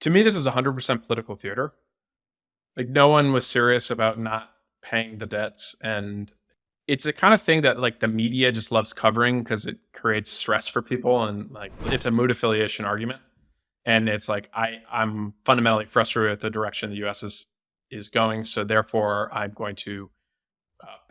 To me, this is 100% political theater. Like, no one was serious about not paying the debts, and it's the kind of thing that, like, the media just loves covering because it creates stress for people, and, like, it's a mood affiliation argument, and it's like, I'm fundamentally frustrated with the direction the US is going, so therefore, I'm going to,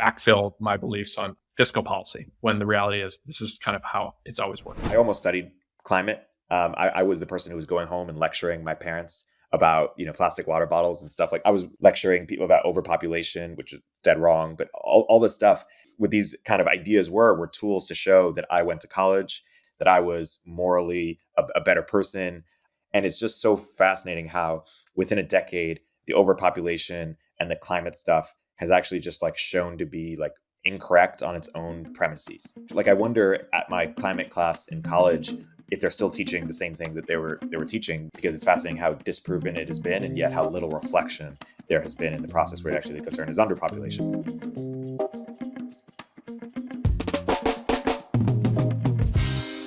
backfill my beliefs on fiscal policy, when the reality is this is kind of how it's always worked. I almost studied climate. I was the person who was going home and lecturing my parents about plastic water bottles and stuff. Like, I was lecturing people about overpopulation, which is dead wrong, but all this stuff with these kind of ideas were tools to show that I went to college, that I was morally a better person. And it's just so fascinating how within a decade the overpopulation and the climate stuff has actually just like shown to be like incorrect on its own premises. Like, I wonder at my climate class in college if they're still teaching the same thing that they were teaching, because it's fascinating how disproven it has been, and yet how little reflection there has been in the process, where actually the concern is underpopulation.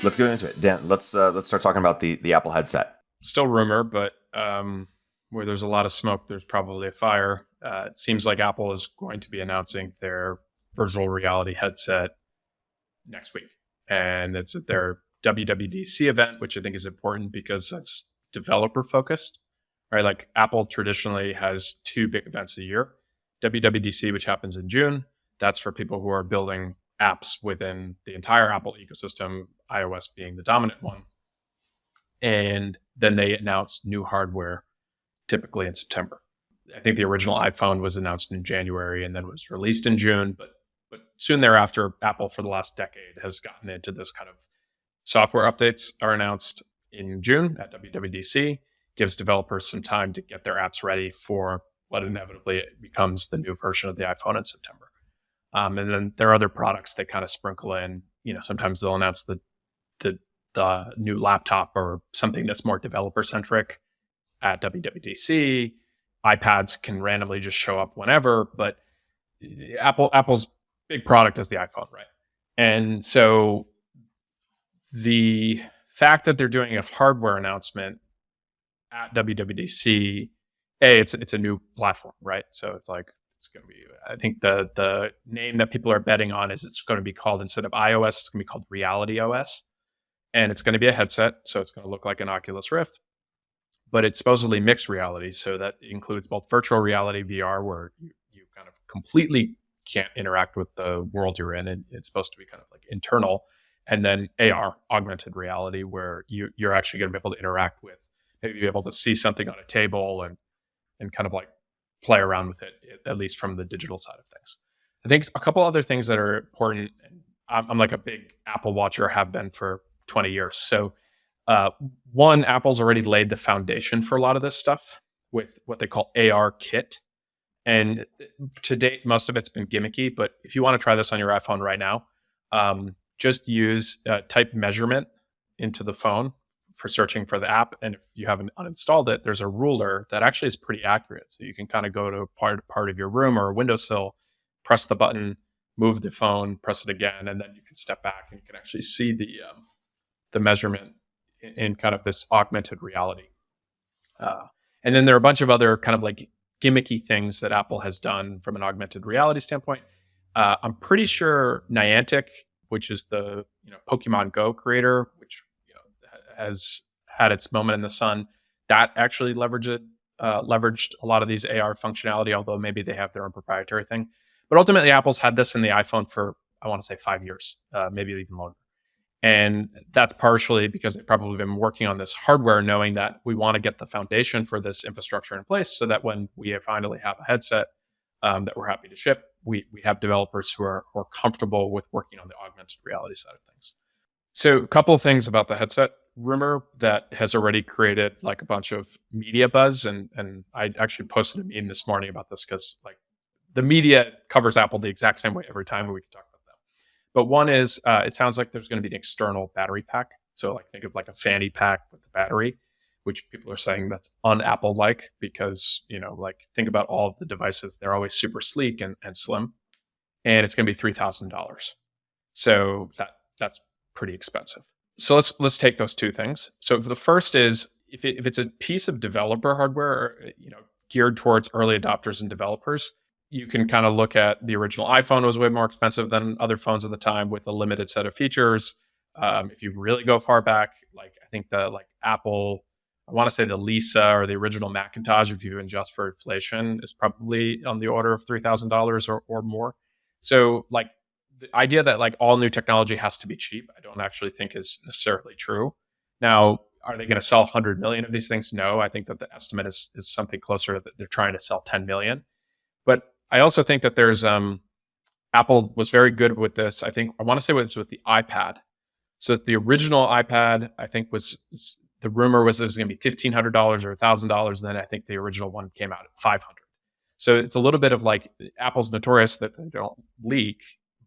Let's get into it, Dan. Let's start talking about the Apple headset. Still rumor, but where there's a lot of smoke, there's probably a fire. It seems like Apple is going to be announcing their virtual reality headset next week, and it's at their WWDC event, which I think is important because that's developer focused, right? Like, Apple traditionally has two big events a year. WWDC, which happens in June, that's for people who are building apps within the entire Apple ecosystem, iOS being the dominant one. And then they announce new hardware, typically in September. I think the original iPhone was announced in January and then was released in June, but soon thereafter, Apple for the last decade has gotten into this kind of software updates are announced in June at WWDC, gives developers some time to get their apps ready for what inevitably becomes the new version of the iPhone in September. And then there are other products they kind of sprinkle in. Sometimes they'll announce the new laptop or something that's more developer centric at WWDC. iPads can randomly just show up whenever, but Apple's big product is the iPhone, right? And so the fact that they're doing a hardware announcement at WWDC, it's a new platform, right? So it's like, it's going to be, I think the name that people are betting on is it's going to be called, instead of iOS, it's going to be called Reality OS. And it's going to be a headset, so it's going to look like an Oculus Rift, but it's supposedly mixed reality. So that includes both virtual reality, VR, where you kind of completely can't interact with the world you're in, and it's supposed to be kind of like internal. And then AR, augmented reality, where you're actually going to be able to interact with, maybe be able to see something on a table and kind of like play around with it, at least from the digital side of things. I think a couple other things that are important. I'm like a big Apple watcher, have been for 20 years. So one, Apple's already laid the foundation for a lot of this stuff with what they call AR Kit. And to date, most of it's been gimmicky, but if you want to try this on your iPhone right now, just use type measurement into the phone for searching for the app. And if you haven't uninstalled it, there's a ruler that actually is pretty accurate. So you can kind of go to a part of your room or a windowsill, press the button, move the phone, press it again, and then you can step back and you can actually see the measurement in kind of this augmented reality. And then there are a bunch of other kind of like gimmicky things that Apple has done from an augmented reality standpoint. I'm pretty sure Niantic, which is the Pokemon Go creator, which has had its moment in the sun, that actually leveraged a lot of these AR functionality, although maybe they have their own proprietary thing. But ultimately, Apple's had this in the iPhone for, I want to say, 5 years, maybe even longer. And that's partially because they've probably been working on this hardware, knowing that we want to get the foundation for this infrastructure in place so that when we finally have a headset that we're happy to ship, we have developers who are comfortable with working on the augmented reality side of things. So a couple of things about the headset rumor that has already created like a bunch of media buzz. And I actually posted a meme this morning about this because like the media covers Apple the exact same way every time, and we can talk about that. But one is it sounds like there's going to be an external battery pack. So like think of like a fanny pack with the battery, which people are saying that's un-Apple-like because, like think about all of the devices. They're always super sleek and slim. And it's going to be $3,000. So that's pretty expensive. So let's take those two things. So the first is if it's a piece of developer hardware, geared towards early adopters and developers, you can kind of look at the original iPhone was way more expensive than other phones at the time with a limited set of features. If you really go far back, like I think the like Apple, I want to say the Lisa or the original Macintosh, if you adjust for inflation, is probably on the order of $3,000 or more. So like the idea that like all new technology has to be cheap, I don't actually think is necessarily true. Now, are they going to sell 100 million of these things? No, I think that the estimate is something closer that they're trying to sell 10 million. But I also think that there's Apple was very good with this. I want to say it was with the iPad. So the original iPad, I think the rumor was it was going to be $1,500 or $1,000. Then I think the original one came out at 500. So it's a little bit of like Apple's notorious that they don't leak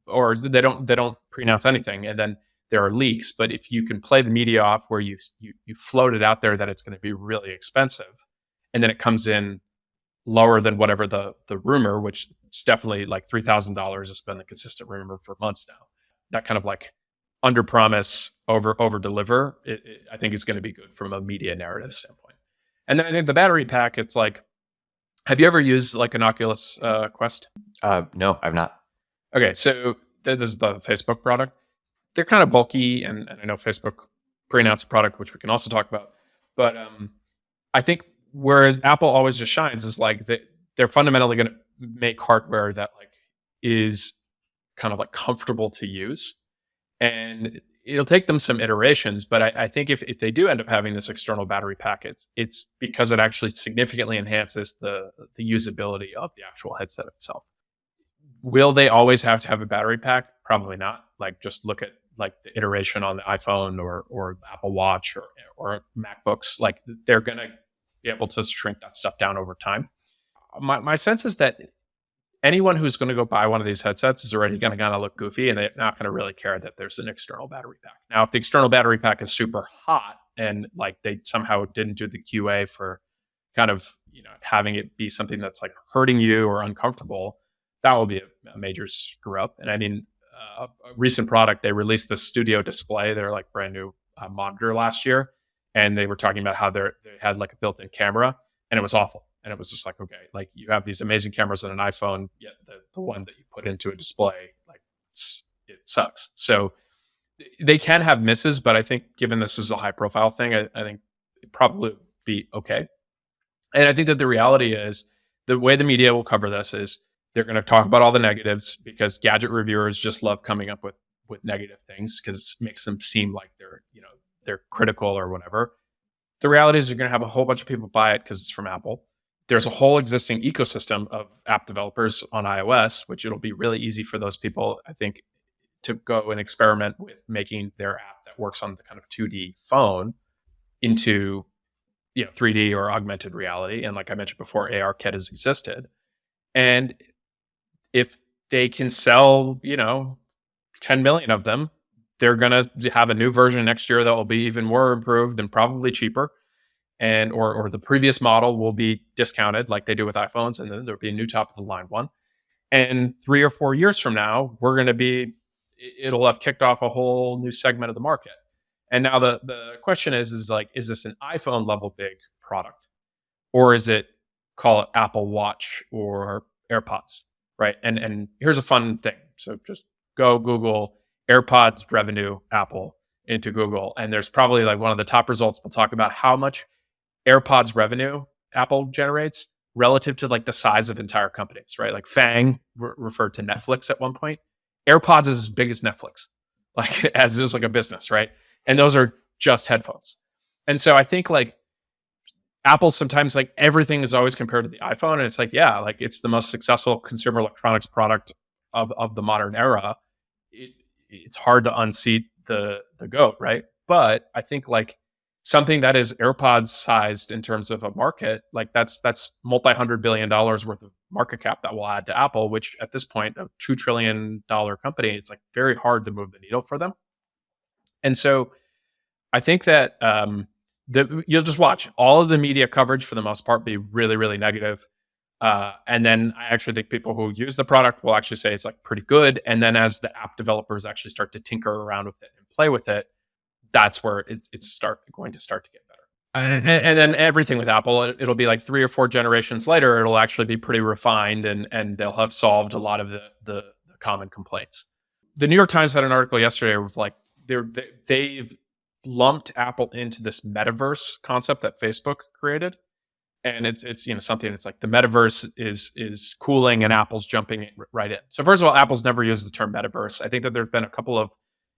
or they don't pre-announce anything, and then there are leaks. But if you can play the media off where you float it out there that it's going to be really expensive, and then it comes in lower than whatever the rumor, which it's definitely like $3,000 has been the consistent rumor for months now. That kind of like under promise, over deliver, I think is going to be good from a media narrative standpoint. And then I think the battery pack, it's like, have you ever used like an Oculus Quest? No, I've not. Okay, so this is the Facebook product. They're kind of bulky, and I know Facebook pre-announced a product, which we can also talk about. But I think whereas Apple always just shines is like they're fundamentally going to make hardware that like is kind of like comfortable to use, and it'll take them some iterations. But I think if they do end up having this external battery pack, it's because it actually significantly enhances the usability of the actual headset itself. Will they always have to have a battery pack? Probably not. Like just look at like the iteration on the iPhone or Apple Watch or MacBooks. Like they're going to be able to shrink that stuff down over time. My sense is that anyone who's going to go buy one of these headsets is already going to kind of look goofy, and they're not going to really care that there's an external battery pack. Now, if the external battery pack is super hot and like they somehow didn't do the QA for kind of having it be something that's like hurting you or uncomfortable, that will be a major screw up. And I mean, a recent product, they released the Studio Display, their like brand new monitor last year, and they were talking about how they had like a built-in camera, and it was awful. And it was just like, okay, like you have these amazing cameras on an iPhone, yet the one that you put into a display, like it sucks. So they can have misses, but I think given this is a high-profile thing, I think it probably would be okay. And I think that the reality is the way the media will cover this is they're going to talk about all the negatives because gadget reviewers just love coming up with negative things because it makes them seem like they're critical or whatever. The reality is you're going to have a whole bunch of people buy it because it's from Apple. There's a whole existing ecosystem of app developers on iOS, which it'll be really easy for those people, I think, to go and experiment with making their app that works on the kind of 2D phone into 3D or augmented reality. And like I mentioned before, ARKit has existed. And if they can sell, 10 million of them, they're going to have a new version next year that will be even more improved and probably cheaper. And or the previous model will be discounted like they do with iPhones, and then there'll be a new top of the line one. And 3 or 4 years from now, it'll have kicked off a whole new segment of the market. And now the question is like, is this an iPhone level big product, or is it, call it Apple Watch or AirPods, right? And here's a fun thing. So just go Google AirPods revenue Apple into Google, and there's probably like one of the top results will talk about how much AirPods revenue Apple generates relative to like the size of entire companies, right? Like Fang referred to Netflix at one point. AirPods is as big as Netflix, like as is like a business, right? And those are just headphones. And so I think like Apple sometimes like everything is always compared to the iPhone, and it's like, yeah, like it's the most successful consumer electronics product of the modern era. It's hard to unseat the goat, right? But I think like something that is AirPods sized in terms of a market, like that's multi-$100 billion worth of market cap that will add to Apple, which at this point, a $2 trillion company, it's like very hard to move the needle for them. And so I think that you'll just watch all of the media coverage for the most part be really, really negative. And then I actually think people who use the product will actually say it's like pretty good. And then as the app developers actually start to tinker around with it and play with it, that's where it's going to start to get better. And then everything with Apple, it'll be like 3 or 4 generations later, it'll actually be pretty refined, and they'll have solved a lot of the common complaints. The New York Times had an article yesterday of like they've lumped Apple into this metaverse concept that Facebook created, and it's something that's like the metaverse is cooling and Apple's jumping right in. So first of all, Apple's never used the term metaverse. I think that there's been a couple of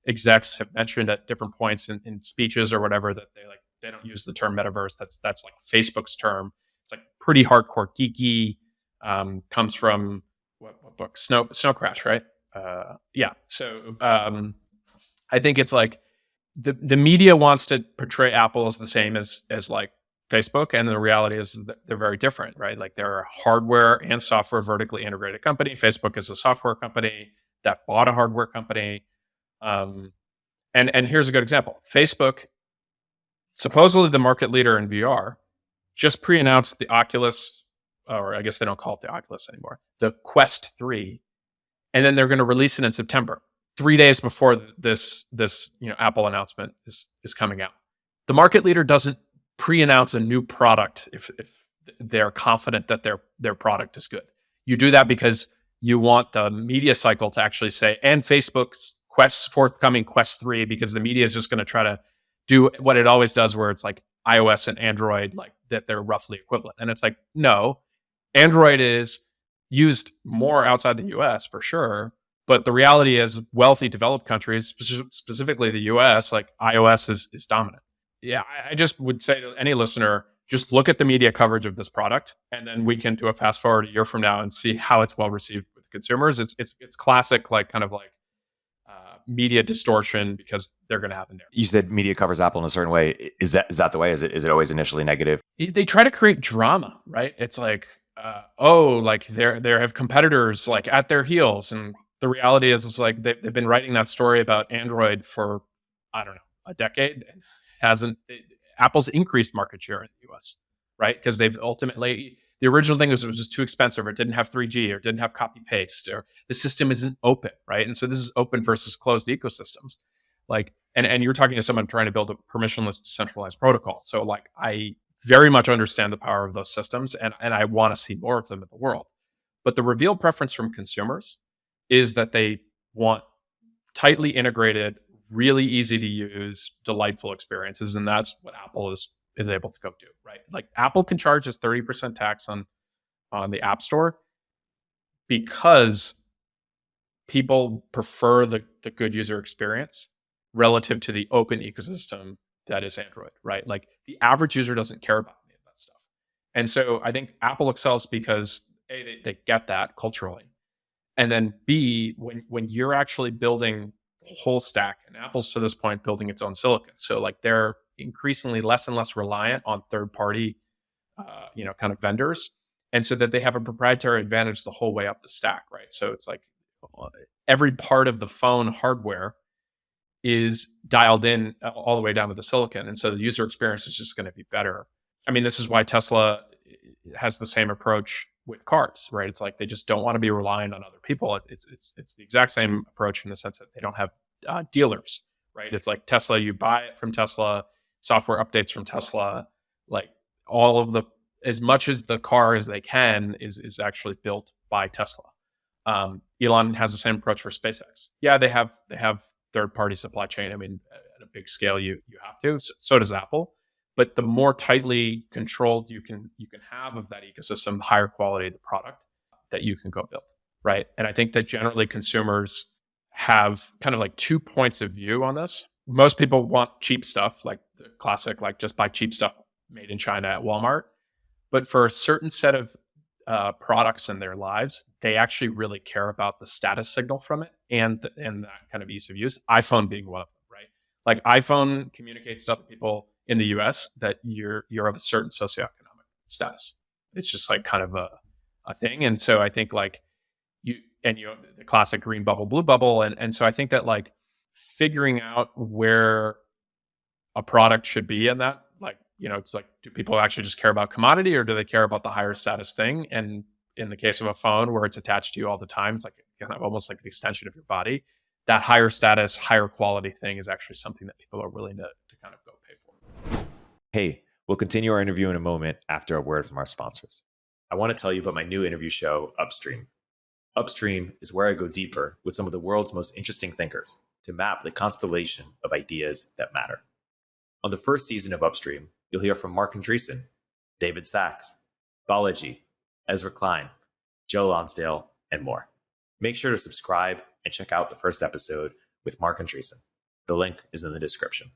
execs have mentioned at different points in speeches or whatever that they don't use the term metaverse. That's like Facebook's term. It's like pretty hardcore geeky. Comes from what book? Snow Crash, right? Yeah. So I think it's like the media wants to portray Apple as the same as like Facebook, and the reality is that they're very different, right? Like they're a hardware and software vertically integrated company. Facebook is a software company that bought a hardware company. And here's a good example. Facebook, supposedly the market leader in VR, just pre-announced the Oculus, or I guess they don't call it the Oculus anymore, the Quest 3, and then they're going to release it in September, 3 days before this Apple announcement is coming out. The market leader doesn't pre-announce a new product if they're confident that their product is good. You do that because you want the media cycle to actually say, and Facebook's forthcoming Quest 3, because the media is just going to try to do what it always does, where it's like iOS and Android, like that they're roughly equivalent. And it's like, no, Android is used more outside the US for sure. But the reality is, wealthy developed countries, specifically the US, like iOS is dominant. Yeah, I just would say to any listener, just look at the media coverage of this product, and then we can do a fast forward a year from now and see how it's well received with consumers. It's classic, like kind of like media distortion, because they're going to happen there. You said media covers Apple in a certain way. Is that the way? Is it always initially negative? They try to create drama, right? It's like, like they have competitors like at their heels, and the reality is, it's like they've been writing that story about Android for, I don't know, a decade. Apple's increased market share in the US, right? Because they've ultimately, the original thing was it was just too expensive, or it didn't have 3G, or it didn't have copy paste, or the system isn't open, right? And so this is open versus closed ecosystems. Like, and you're talking to someone trying to build a permissionless decentralized protocol. So like, I very much understand the power of those systems, and I want to see more of them in the world. But the revealed preference from consumers is that they want tightly integrated, really easy to use, delightful experiences, and that's what Apple is able to go do, right? Like Apple can charge us 30% tax on the App Store because people prefer the good user experience relative to the open ecosystem that is Android, right? Like the average user doesn't care about any of that stuff. And so I think Apple excels because A, they get that culturally. And then B, when you're actually building the whole stack, and Apple's to this point building its own silicon. So like they're increasingly less and less reliant on third-party, kind of vendors. And so that they have a proprietary advantage the whole way up the stack, right? So it's like every part of the phone hardware is dialed in all the way down to the silicon. And so the user experience is just going to be better. I mean, this is why Tesla has the same approach with cars, right? It's like they just don't want to be reliant on other people. It's the exact same approach in the sense that they don't have dealers, right? It's like Tesla, you buy it from Tesla, software updates from Tesla, like all of the, as much as the car as they can is actually built by Tesla. Elon has the same approach for SpaceX. Yeah, they have third-party supply chain. I mean, at a big scale, you have to. So does Apple. But the more tightly controlled you can have of that ecosystem, the higher quality of the product that you can go build, right? And I think that generally consumers have kind of like 2 points of view on this. Most people want cheap stuff, like the classic, like just buy cheap stuff made in China at Walmart. But for a certain set of products in their lives, they actually really care about the status signal from it and that kind of ease of use. iPhone being one of them, right? Like iPhone communicates to other people in the US that you're of a certain socioeconomic status. It's just like kind of a thing. And so I think like the classic green bubble, blue bubble. And so I think that like figuring out where a product should be in that, like, it's like, do people actually just care about commodity, or do they care about the higher status thing? And in the case of a phone where it's attached to you all the time, it's like kind of almost like an extension of your body. That higher status, higher quality thing is actually something that people are willing to kind of go pay for. Hey, We'll continue our interview in a moment after a word from our sponsors. I want to tell you about my new interview show, Upstream. Upstream is where I go deeper with some of the world's most interesting thinkers to map the constellation of ideas that matter. On the first season of Upstream, you'll hear from Mark Andreessen, David Sachs, Balaji, Ezra Klein, Joe Lonsdale, and more. Make sure to subscribe and check out the first episode with Mark Andreessen. The link is in the description.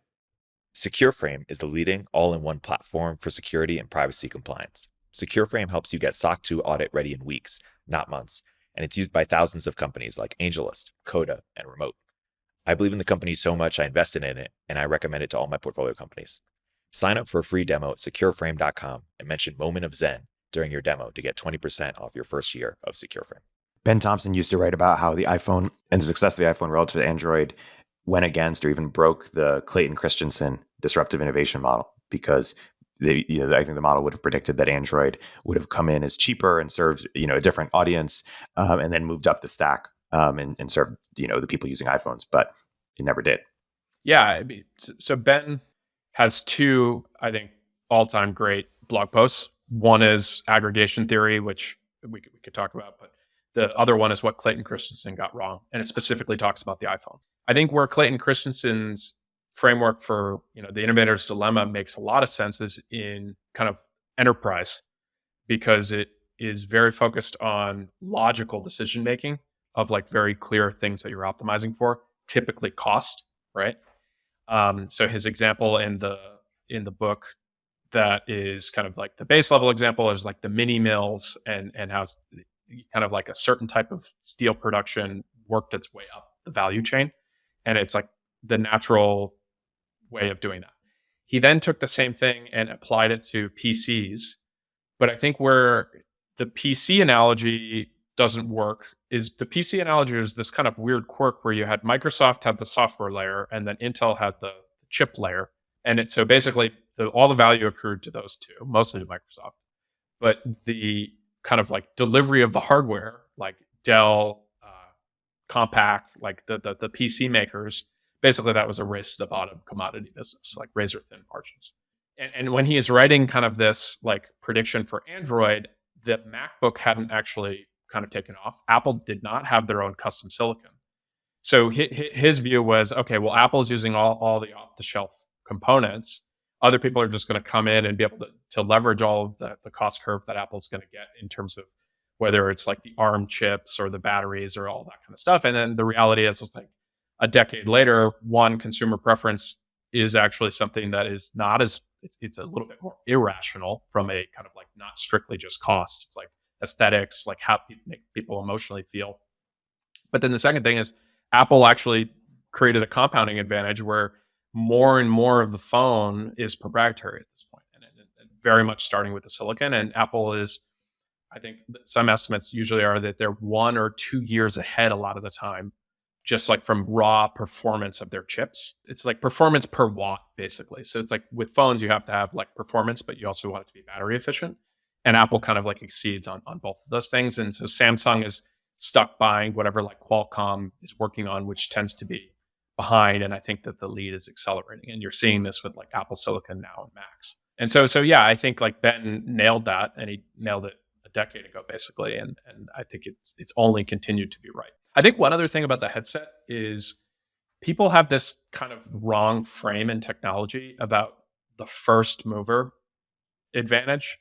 Secureframe is the leading all-in-one platform for security and privacy compliance. Secureframe helps you get SOC 2 audit ready in weeks, not months, and it's used by thousands of companies like AngelList, Coda, and Remote. I believe in the company so much I invested in it, and I recommend it to all my portfolio companies. Sign up for a free demo at secureframe.com and mention Moment of Zen during your demo to get 20% off your first year of Secureframe. Ben Thompson used to write about how the iPhone and the success of the iPhone relative to Android went against or even broke the Clayton Christensen disruptive innovation model, because I think the model would have predicted that Android would have come in as cheaper and served a different audience, and then moved up the stack and served the people using iPhones, but it never did. Yeah, I mean, so Ben has two, I think, all-time great blog posts. One is aggregation theory, which we could talk about, but the other one is what Clayton Christensen got wrong, and it specifically talks about the iPhone. I think where Clayton Christensen's framework for the innovator's dilemma makes a lot of sense is in kind of enterprise, because it is very focused on logical decision making of like very clear things that you're optimizing for, typically cost, right? So his example in the book that is kind of like the base level example is like the mini mills and how kind of like a certain type of steel production worked its way up the value chain. And it's like the natural way of doing that. He then took the same thing and applied it to PCs. But I think where the PC analogy doesn't work is the PC analogy is this kind of weird quirk where you had Microsoft had the software layer and then Intel had the chip layer. And so basically all the value accrued to those two, mostly to Microsoft. But the kind of like delivery of the hardware, like Dell, Compaq, like the PC makers, basically that was a race to the bottom commodity business, like razor thin margins. And when he is writing kind of this like prediction for Android, the MacBook hadn't actually kind of taken off. Apple did not have their own custom silicon. So his view was, okay, well, Apple's using all the off-the-shelf components. Other people are just going to come in and be able to leverage all of the cost curve that Apple's going to get in terms of whether it's like the ARM chips or the batteries or all that kind of stuff. And then the reality is it's like a decade later, consumer preference is actually something that is not as, it's a little bit more irrational from a kind of like not strictly just cost. It's like aesthetics, like how make people emotionally feel. But then the second thing is Apple actually created a compounding advantage where more and more of the phone is proprietary at this point, and very much starting with the silicon. And Apple is, I think some estimates usually are that they're 1 or 2 years ahead a lot of the time, just like from raw performance of their chips. It's like performance per watt, basically. So it's like with phones, you have to have like performance, but you also want it to be battery efficient. And Apple kind of like exceeds on both of those things. And so Samsung is stuck buying whatever like Qualcomm is working on, which tends to be behind. And I think that the lead is accelerating. And you're seeing this with like Apple Silicon now and Macs. And so yeah, I think like Ben nailed that, and he nailed it a decade ago, basically. And I think it's only continued to be right. I think one other thing about the headset is people have this kind of wrong frame in technology about the first mover advantage.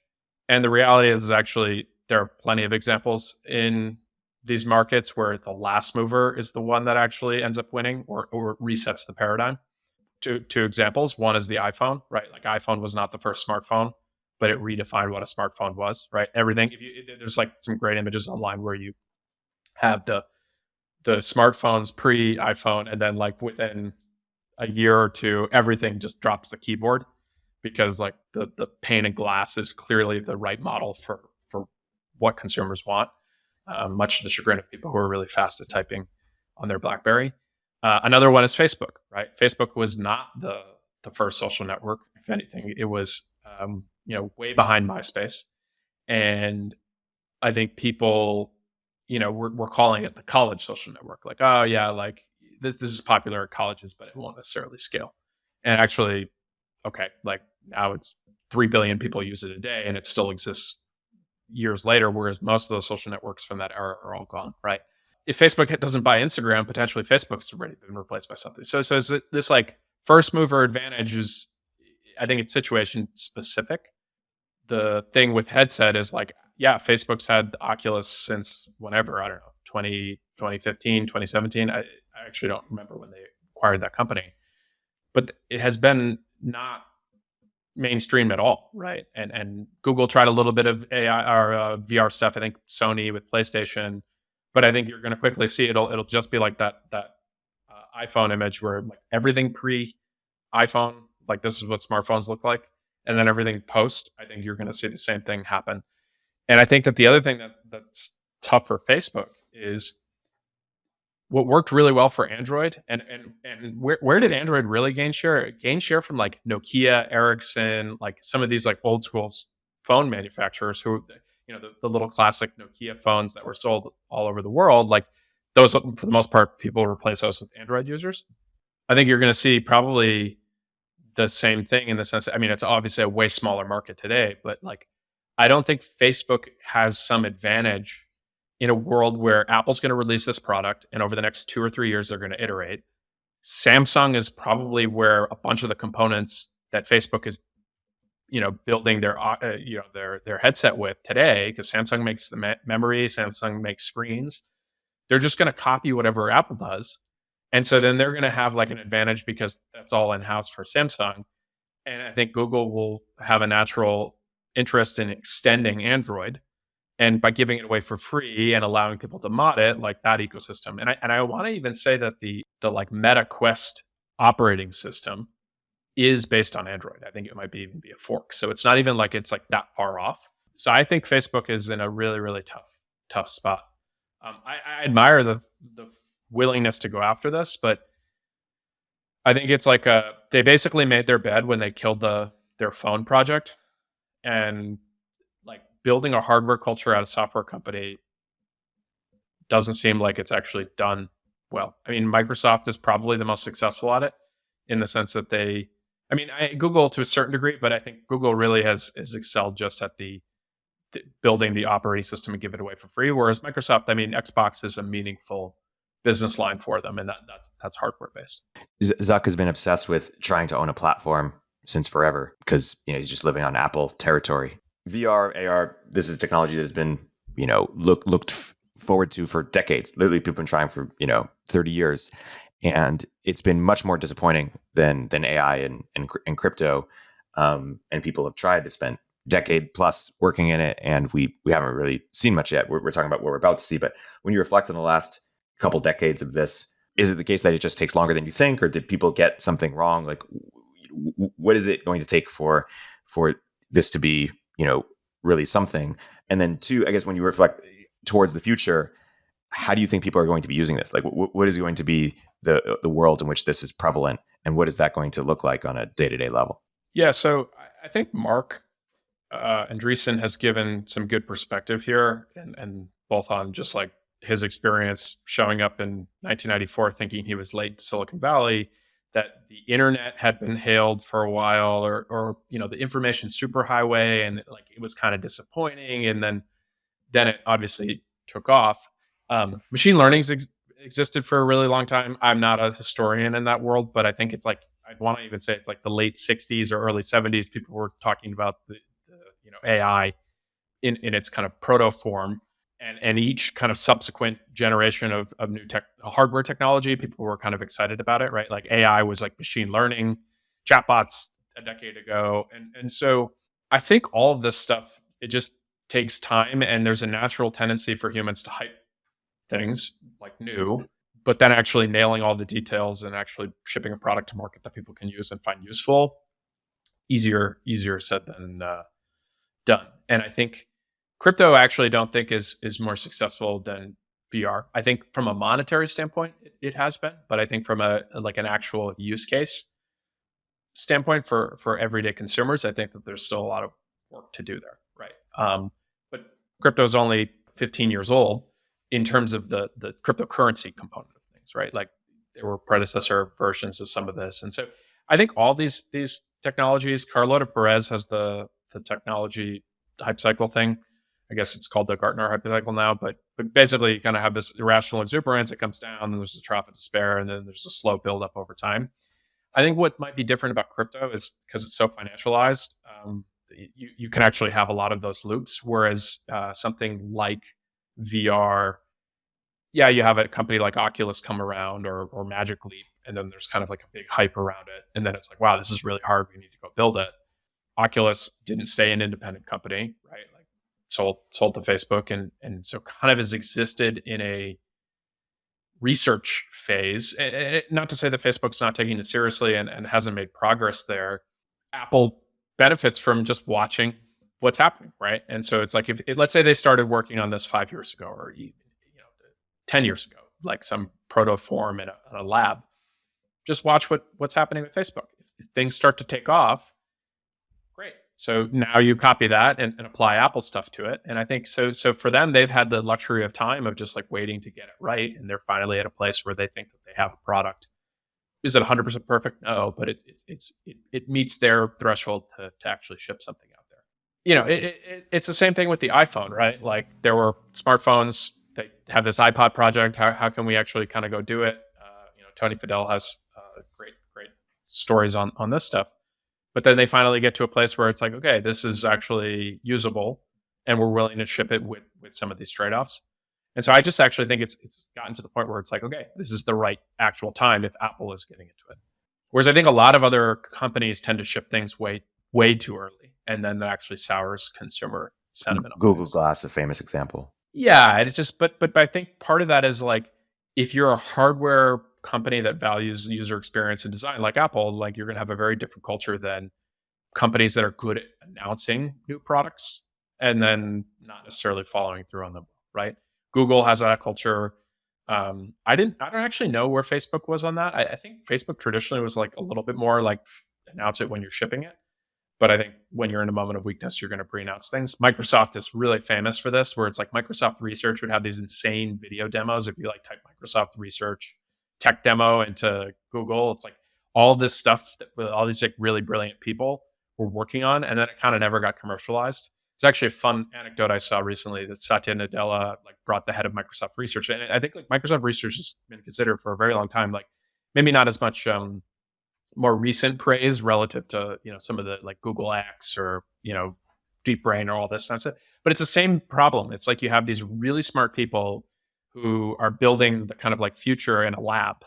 And the reality is actually there are plenty of examples in these markets where the last mover is the one that actually ends up winning or resets the paradigm. Two examples. One is the iPhone, right? Like iPhone was not the first smartphone, but it redefined what a smartphone was, right? Everything. There's like some great images online where you have the smartphones pre-iPhone, and then like within a year or two, everything just drops the keyboard because like the pane and glass is clearly the right model for what consumers want, much to the chagrin of people who are really fast at typing on their BlackBerry. Another one is Facebook, right? Facebook was not the first social network. If anything, it was way behind MySpace. And I think people, we're calling it the college social network. Like, oh yeah, like this is popular at colleges, but it won't necessarily scale. And actually, okay, like now it's 3 billion people use it a day, and it still exists years later, whereas most of those social networks from that era are all gone, right? If Facebook doesn't buy Instagram, potentially Facebook's already been replaced by something. So is this like first mover advantage is, I think it's situation specific. The thing with headset is like, yeah, Facebook's had the Oculus since whenever, I don't know, 2015, 2017. I actually don't remember when they acquired that company, but it has been not mainstream at all, right? And Google tried a little bit of AI or VR stuff. I think Sony with PlayStation, but I think you're going to quickly see it'll just be like that iPhone image where like everything pre iPhone, like this is what smartphones look like, and then everything post. I think you're going to see the same thing happen. And I think that the other thing that's tough for Facebook is what worked really well for Android, and where did Android really gain share? Gain share from like Nokia, Ericsson, like some of these like old school phone manufacturers who, the little classic Nokia phones that were sold all over the world. Like those, for the most part, people replace those with Android users. I think you're going to see probably the same thing in the sense. I mean, it's obviously a way smaller market today, but like I don't think Facebook has some advantage in a world where Apple's going to release this product and over the next 2 or 3 years, they're going to iterate. Samsung is probably where a bunch of the components that Facebook is, building their headset with today, because Samsung makes the memory, Samsung makes screens. They're just going to copy whatever Apple does. And so then they're going to have like an advantage because that's all in-house for Samsung. And I think Google will have a natural interest in extending Android, and by giving it away for free and allowing people to mod it, like that ecosystem. And I want to even say that the like Meta Quest operating system is based on Android. I think it might even be a fork. So it's not even like it's like that far off. So I think Facebook is in a really, really tough spot. I admire the willingness to go after this, but I think it's like they basically made their bed when they killed their phone project, and like building a hardware culture at a software company doesn't seem like it's actually done well. I mean, Microsoft is probably the most successful at it in the sense that Google to a certain degree, but I think Google really has excelled just at the building the operating system and give it away for free. Whereas Microsoft, Xbox is a meaningful business line for them, and that's hardware based. Zuck has been obsessed with trying to own a platform since forever because he's just living on Apple territory. VR, AR, this is technology that has been looked forward to for decades. Literally, people have been trying for 30 years, and it's been much more disappointing than AI and crypto. And people have tried. They've spent decade plus working in it, and we haven't really seen much yet. We're talking about what we're about to see, but when you reflect on the last couple decades of this, is it the case that it just takes longer than you think, or did people get something wrong? Like, what is it going to take for this to be really something? And then two, I guess when you reflect towards the future, how do you think people are going to be using this? Like, what is going to be the world in which this is prevalent, and what is that going to look like on a day-to-day level? Yeah, so I think Mark Andreessen has given some good perspective here, and both on just like his experience showing up in 1994 thinking he was late to Silicon Valley, that the internet had been hailed for a while, or the information superhighway, and like it was kind of disappointing, and then it obviously took off. Machine learning existed for a really long time. I'm not a historian in that world, but I think it's like, I'd want to even say it's like the late 60s or early 70s. People were talking about the AI in its kind of proto form, and each kind of subsequent generation of new hardware technology, people were kind of excited about it, right? Like AI was like machine learning, chatbots a decade ago, and so I think all of this stuff, it just takes time, and there's a natural tendency for humans to hype things like new, but then actually nailing all the details and actually shipping a product to market that people can use and find useful, easier said than done. And I think crypto actually don't think is more successful than VR. I think from a monetary standpoint, it has been, but I think from an actual use case standpoint for everyday consumers, I think that there's still a lot of work to do there, right? But crypto is only 15 years old in terms of the cryptocurrency component of things, right? Like there were predecessor versions of some of this, and so I think all these technologies. Carlota Perez has the technology hype cycle thing. I guess it's called the Gartner hype cycle now, but basically you kind of have this irrational exuberance. It comes down, then there's a trough of despair, and then there's a slow build up over time. I think what might be different about crypto is because it's so financialized, you can actually have a lot of those loops. Whereas something like VR, yeah, you have a company like Oculus come around or Magic Leap, and then there's kind of like a big hype around it. And then it's like, wow, this is really hard. We need to go build it. Oculus didn't stay an independent company, right? Like sold to Facebook, and so kind of has existed in a research phase. And not to say that Facebook's not taking it seriously and hasn't made progress there. Apple benefits from just watching what's happening, right? And so it's like if let's say they started working on this 5 years ago, or 10 years ago, like some protoform in a lab. Just watch what's happening with Facebook. If things start to take off, great. So now you copy that and apply Apple stuff to it. And I think so for them, they've had the luxury of time of just like waiting to get it right. And they're finally at a place where they think that they have a product. Is it 100% perfect? No, but it meets their threshold to actually ship something out there. It's the same thing with the iPhone, right? Like there were smartphones. They have this iPod project. How can we actually kind of go do it? Tony Fadell has great stories on this stuff. But then they finally get to a place where it's like, okay, this is actually usable, and we're willing to ship it with some of these trade-offs. And so I just actually think it's gotten to the point where it's like, okay, this is the right actual time if Apple is getting into it. Whereas I think a lot of other companies tend to ship things way too early, and then that actually sours consumer sentiment. Google Glass, a famous example. Yeah, it's just, but I think part of that is like, if you're a hardware company that values user experience and design like Apple, like you're going to have a very different culture than companies that are good at announcing new products and then not necessarily following through on them, right? Google has that culture. I don't actually know where Facebook was on that. I think Facebook traditionally was like a little bit more like announce it when you're shipping it. But I think when you're in a moment of weakness, you're going to pre-announce things. Microsoft is really famous for this, where it's like Microsoft Research would have these insane video demos. If you like type Microsoft Research tech demo into Google, it's like all this stuff that all these like really brilliant people were working on, and then it kind of never got commercialized. It's actually a fun anecdote I saw recently that Satya Nadella like brought the head of Microsoft Research, and I think like Microsoft Research has been considered for a very long time, like maybe not as much more recent praise relative to some of the like Google X or Deep Brain or all this nonsense. But it's the same problem. It's like you have these really smart people who are building the kind of like future in a lab,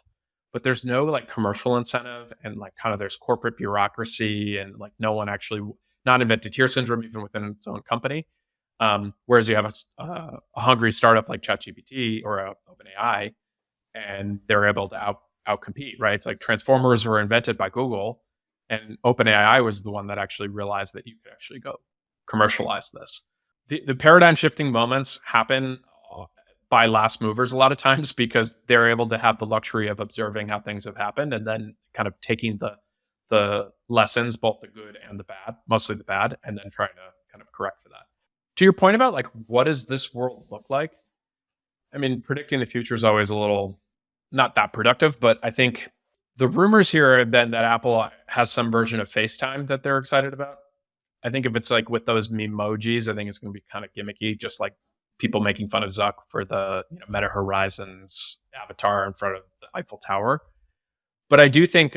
but there's no like commercial incentive, and like kind of there's corporate bureaucracy, and like no one actually not invented here syndrome even within its own company. Whereas you have a hungry startup like ChatGPT or OpenAI, and they're able to outcompete, right? It's like Transformers were invented by Google, and OpenAI was the one that actually realized that you could actually go commercialize this. The paradigm shifting moments happen by last movers a lot of times because they're able to have the luxury of observing how things have happened and then kind of taking the lessons, both the good and the bad, mostly the bad, and then trying to kind of correct for that. To your point about like, what does this world look like? I mean, predicting the future is always a little not that productive, but I think the rumors here have been that Apple has some version of FaceTime that they're excited about. I think if it's like with those memojis, I think it's going to be kind of gimmicky, just like people making fun of Zuck for the Meta Horizons avatar in front of the Eiffel Tower. But I do think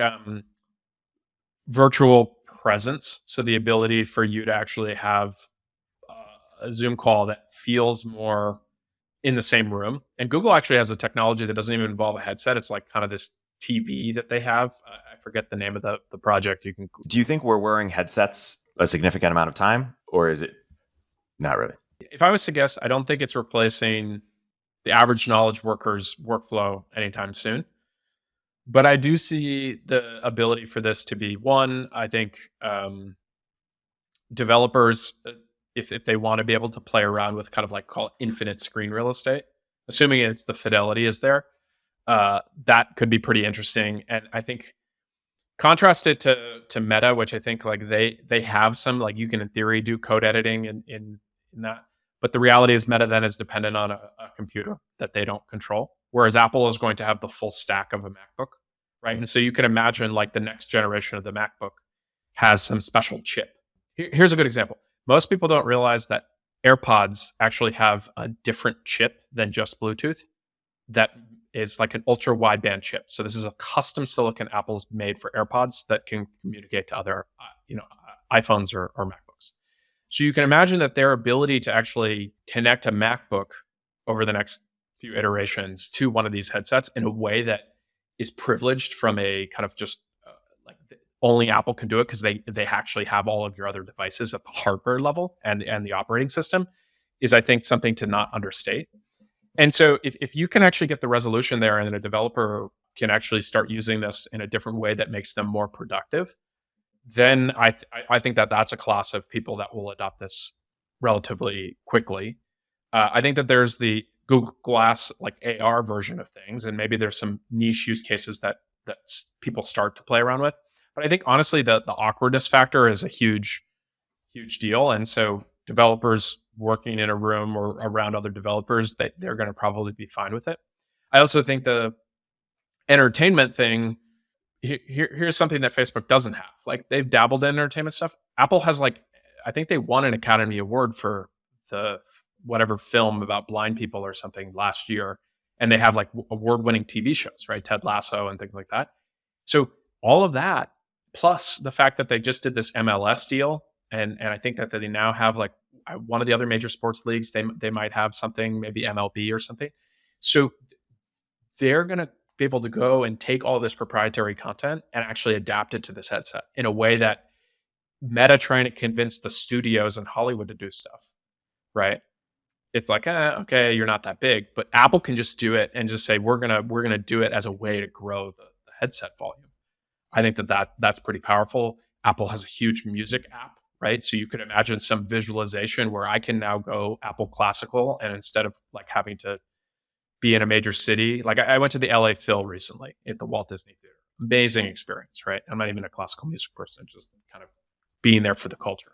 virtual presence, so the ability for you to actually have a Zoom call that feels more in the same room. And Google actually has a technology that doesn't even involve a headset. It's like kind of this TV that they have. I forget the name of the project. You can. Do you think we're wearing headsets a significant amount of time, or is it not really? If I was to guess, I don't think it's replacing the average knowledge worker's workflow anytime soon. But I do see the ability for this to be one. I think developers, if they want to be able to play around with kind of like call it infinite screen real estate, assuming it's the fidelity is there, that could be pretty interesting. And I think contrast it to Meta, which I think like they have some like you can in theory do code editing in that. But the reality is Meta then is dependent on a computer that they don't control, whereas Apple is going to have the full stack of a MacBook, right? And so you can imagine like the next generation of the MacBook has some special chip. Here's a good example. Most people don't realize that AirPods actually have a different chip than just Bluetooth that is like an ultra wideband chip. So this is a custom silicon Apple's made for AirPods that can communicate to other, iPhones or MacBooks. So you can imagine that their ability to actually connect a MacBook over the next few iterations to one of these headsets in a way that is privileged from a kind of just like only Apple can do it because they actually have all of your other devices at the hardware level and the operating system is, I think, something to not understate. And so if you can actually get the resolution there and then a developer can actually start using this in a different way that makes them more productive, then I think that that's a class of people that will adopt this relatively quickly. I think that there's the Google Glass like AR version of things, and maybe there's some niche use cases that people start to play around with. But I think honestly, the awkwardness factor is a huge deal, and so developers working in a room or around other developers, that they're going to probably be fine with it. I also think the entertainment thing. Here's something that Facebook doesn't have. Like they've dabbled in entertainment stuff. Apple has I think they won an Academy Award for the whatever film about blind people or something last year, and they have like award-winning TV shows, right? Ted Lasso and things like that. So all of that, plus the fact that they just did this MLS deal, and I think that they now have like one of the other major sports leagues. They might have something, maybe MLB or something. So they're going to be able to go and take all this proprietary content and actually adapt it to this headset in a way that Meta trying to convince the studios in Hollywood to do stuff, right? It's like, okay, you're not that big, but Apple can just do it and just say we're gonna do it as a way to grow the headset volume. I think that's pretty powerful. Apple has a huge music app, right? So you could imagine some visualization where I can now go Apple Classical, and instead of like having to be in a major city. Like I went to the LA Phil recently at the Walt Disney Theater. Amazing experience, right? I'm not even a classical music person, just kind of being there for the culture.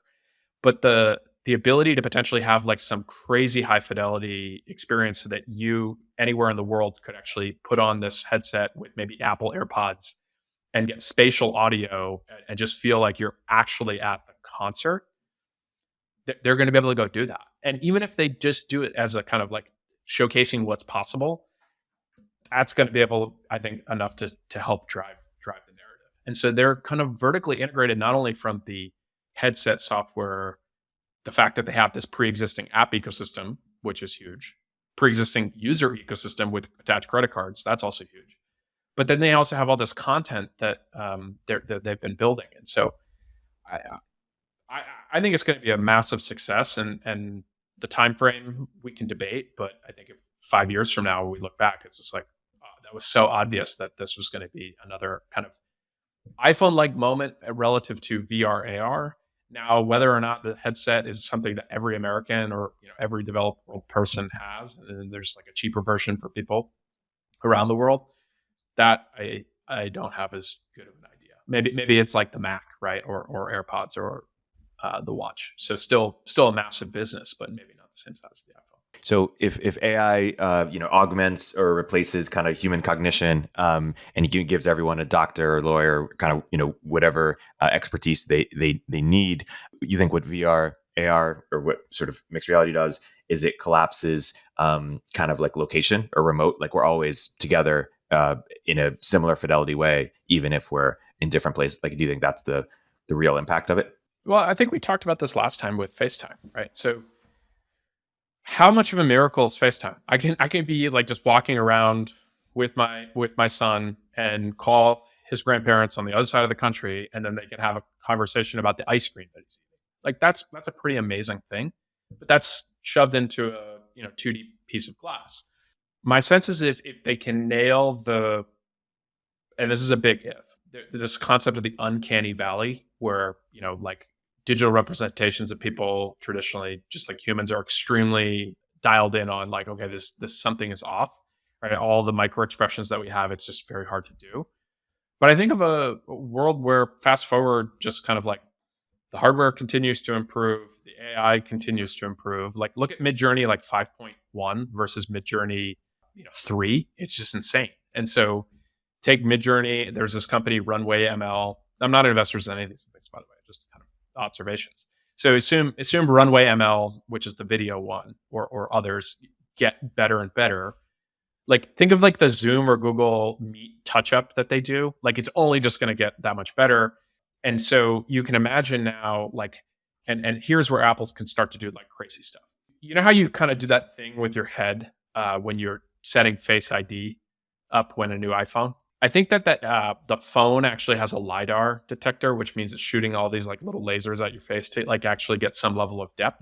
But the ability to potentially have like some crazy high fidelity experience so that you anywhere in the world could actually put on this headset with maybe Apple AirPods and get spatial audio and just feel like you're actually at the concert, they're going to be able to go do that. And even if they just do it as a kind of like showcasing what's possible, that's going to be able, I think, enough to help drive the narrative. And so they're kind of vertically integrated, not only from the headset software, the fact that they have this pre-existing app ecosystem, which is huge, pre-existing user ecosystem with attached credit cards, that's also huge. But then they also have all this content that they've been building. And so I think it's going to be a massive success, and the time frame we can debate, but I think if 5 years from now we look back, it's just like, that was so obvious that this was going to be another kind of iPhone-like moment relative to VR AR. Now, whether or not the headset is something that every American or every developed world person has, and there's like a cheaper version for people around the world, that I don't have as good of an idea. Maybe it's like the Mac, right, or AirPods or the watch. So still a massive business, but maybe not the same size as the iPhone. So if AI augments or replaces kind of human cognition, and it gives everyone a doctor or lawyer kind of whatever expertise they need, you think what VR, AR, or what sort of mixed reality does is it collapses kind of like location or remote, like we're always together in a similar fidelity way, even if we're in different places. Like, do you think that's the real impact of it? Well, I think we talked about this last time with FaceTime, right? So how much of a miracle is FaceTime? I can be like just walking around with my son and call his grandparents on the other side of the country, and then they can have a conversation about the ice cream that he's eating. Like that's a pretty amazing thing, but that's shoved into a 2D piece of glass. My sense is if they can nail and this is a big if, this concept of the uncanny valley, where like digital representations of people traditionally, just like humans, are extremely dialed in on like, okay, this something is off, right? All the micro expressions that we have, it's just very hard to do. But I think of a world where fast forward, just kind of like the hardware continues to improve, the AI continues to improve. Like look at Midjourney like 5.1 versus Midjourney 3. It's just insane. And so take Midjourney. There's this company Runway ML. I'm not an investor in any of these things, by the way. just kind of observations. So assume Runway ML, which is the video one, or others get better and better. Like think of like the Zoom or Google Meet touch up that they do. Like it's only just going to get that much better. And so you can imagine now, like, and here's where Apple's can start to do like crazy stuff. You know how you kind of do that thing with your head when you're setting Face ID up when a new iPhone. I think that the phone actually has a lidar detector, which means it's shooting all these like little lasers at your face to like actually get some level of depth.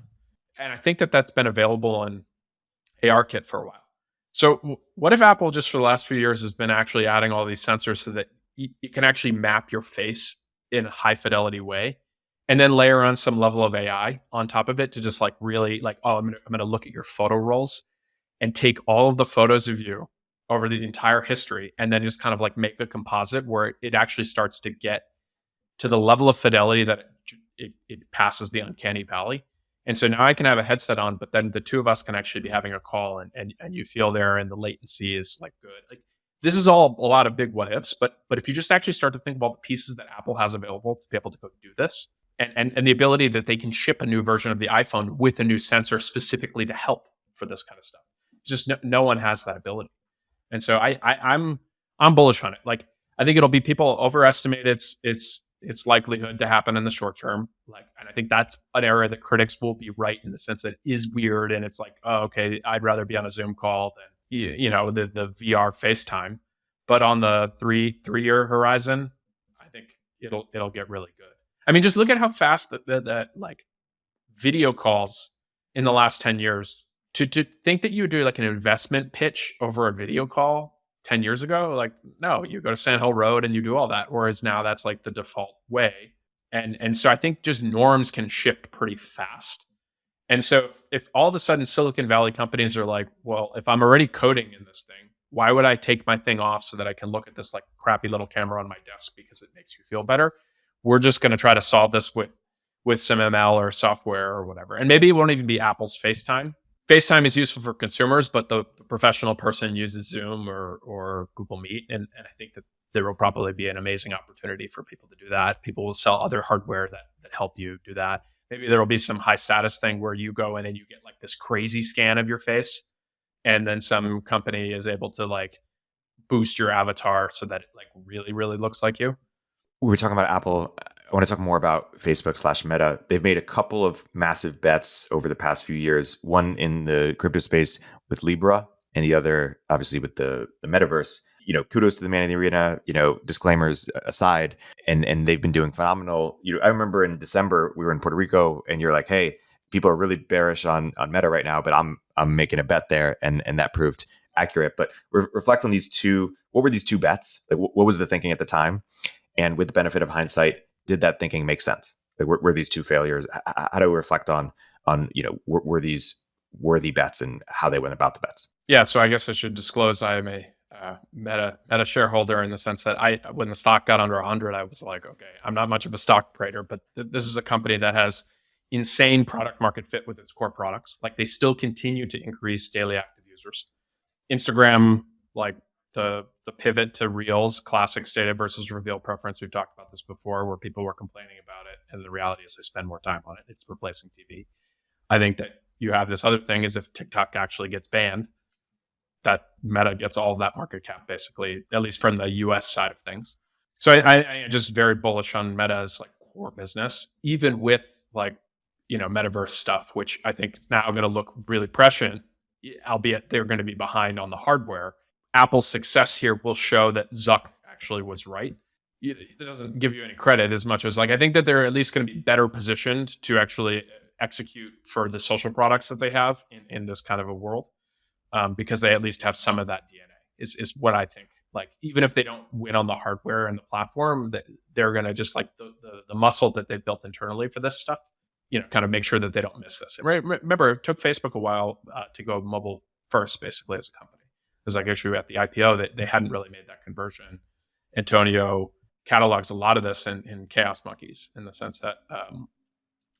And I think that that's been available in ARKit for a while. So what if Apple just for the last few years has been actually adding all these sensors so that you can actually map your face in a high fidelity way, and then layer on some level of AI on top of it to just like really like, oh, I'm gonna look at your photo rolls and take all of the photos of you over the entire history, and then just kind of like make a composite where it actually starts to get to the level of fidelity that it passes the uncanny valley. And so now I can have a headset on, but then the two of us can actually be having a call, and you feel there, and the latency is like good. Like this is all a lot of big what ifs, but if you just actually start to think about the pieces that Apple has available to be able to go do this, and the ability that they can ship a new version of the iPhone with a new sensor specifically to help for this kind of stuff. Just no one has that ability. And so I'm bullish on it. Like I think it'll be people overestimate its likelihood to happen in the short term. Like, and I think that's an area that critics will be right in the sense that it is weird, and it's like, oh, okay, I'd rather be on a Zoom call than the VR FaceTime. But on the 3-year horizon, I think it'll get really good. I mean, just look at how fast that like video calls in the last 10 years. To think that you would do like an investment pitch over a video call 10 years ago, like, no, you go to Sand Hill Road and you do all that. Whereas now that's like the default way. And so I think just norms can shift pretty fast. And so if all of a sudden Silicon Valley companies are like, well, if I'm already coding in this thing, why would I take my thing off so that I can look at this like crappy little camera on my desk because it makes you feel better? We're just going to try to solve this with some ML or software or whatever. And maybe it won't even be Apple's FaceTime. FaceTime is useful for consumers, but the professional person uses Zoom or Google Meet. And I think that there will probably be an amazing opportunity for people to do that. People will sell other hardware that help you do that. Maybe there will be some high status thing where you go in and you get like this crazy scan of your face. And then some company is able to like boost your avatar so that it like really, really looks like you. We were talking about Apple. I want to talk more about Facebook/Meta. They've made a couple of massive bets over the past few years. One in the crypto space with Libra, and the other, obviously, with the metaverse. Kudos to the man in the arena. Disclaimers aside, and they've been doing phenomenal. I remember in December we were in Puerto Rico, and you're like, "Hey, people are really bearish on Meta right now, but I'm making a bet there," and that proved accurate. But reflect on these two. What were these two bets? Like, what was the thinking at the time? And with the benefit of hindsight, did that thinking make sense? Like, were these two failures? How do we reflect on were these worthy bets and how they went about the bets? Yeah, so I guess I should disclose I am a Meta shareholder in the sense that when the stock got under 100, I was like, okay, I'm not much of a stock trader, but this is a company that has insane product market fit with its core products. Like they still continue to increase daily active users. Instagram, like the pivot to Reels, classic stated versus reveal preference. We've talked about this before where people were complaining about it. And the reality is they spend more time on it. It's replacing TV. I think that you have this other thing is if TikTok actually gets banned, that Meta gets all of that market cap, basically, at least from the US side of things. So I am just very bullish on Meta's like core business, even with like, metaverse stuff, which I think is now going to look really prescient, albeit they're going to be behind on the hardware. Apple's success here will show that Zuck actually was right. It doesn't give you any credit as much as like, I think that they're at least going to be better positioned to actually execute for the social products that they have in this kind of a world. Because they at least have some of that DNA is what I think. Like, even if they don't win on the hardware and the platform, that they're going to just like the muscle that they've built internally for this stuff, kind of make sure that they don't miss this. And remember, it took Facebook a while to go mobile first, basically, as a company. There's like issue at the IPO that they hadn't really made that conversion. Antonio catalogs a lot of this in Chaos Monkeys in the sense that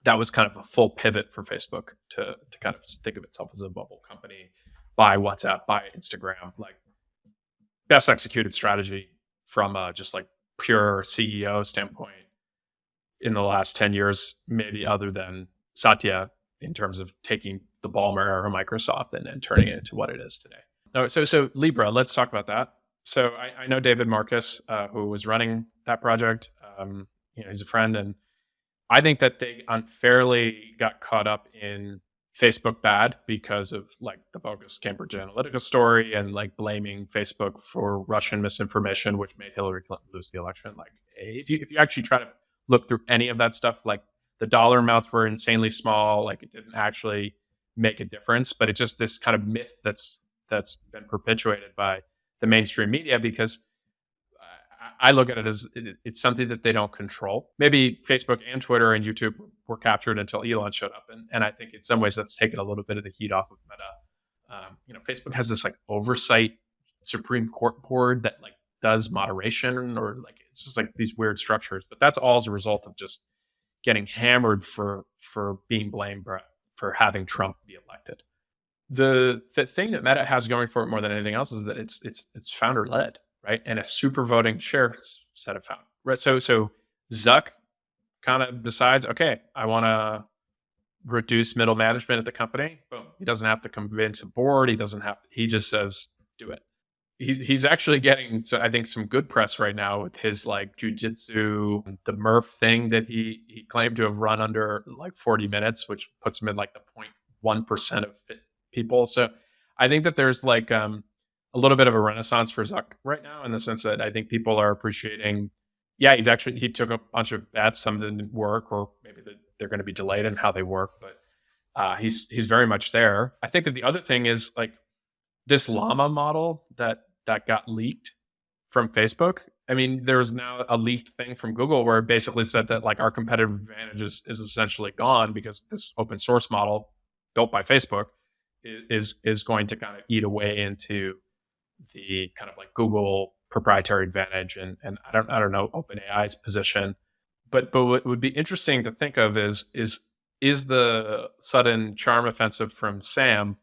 that was kind of a full pivot for Facebook to kind of think of itself as a mobile company. By WhatsApp, by Instagram, like best executed strategy from just like pure CEO standpoint. in the last 10 years, maybe other than Satya, in terms of taking the Ballmer or Microsoft and turning it into what it is today. No, so Libra, let's talk about that. So I know David Marcus, who was running that project. He's a friend, and I think that they unfairly got caught up in Facebook bad because of like the bogus Cambridge Analytica story and like blaming Facebook for Russian misinformation, which made Hillary Clinton lose the election. Like if you actually try to look through any of that stuff, like the dollar amounts were insanely small, like it didn't actually make a difference, but it's just this kind of myth that's been perpetuated by the mainstream media, because I look at it as it's something that they don't control. Maybe Facebook and Twitter and YouTube were captured until Elon showed up, and I think in some ways that's taken a little bit of the heat off of Meta. Facebook has this like oversight Supreme Court board that like does moderation, or like it's just like these weird structures, but that's all as a result of just getting hammered for being blamed for having Trump be elected. The thing that Meta has going for it more than anything else is that it's founder led, right? And a super voting share set of founders, right? So Zuck kind of decides, okay, I want to reduce middle management at the company. Boom. He doesn't have to convince a board. He just says, do it. He's actually getting, so I think, some good press right now with his like jujitsu, the Murph thing that he claimed to have run under like 40 minutes, which puts him in like the 0.1% of fit people. So I think that there's like a little bit of a renaissance for Zuck right now, in the sense that I think people are appreciating, yeah, he took a bunch of bets, some didn't work, or maybe they're going to be delayed in how they work, but he's very much there. I think that the other thing is like this llama model that got leaked from Facebook. I mean, there was now a leaked thing from Google where it basically said that like our competitive advantage is essentially gone, because this open source model built by Facebook is going to kind of eat away into the kind of like Google proprietary advantage, and I don't know OpenAI's position, but what would be interesting to think of is the sudden charm offensive from Sam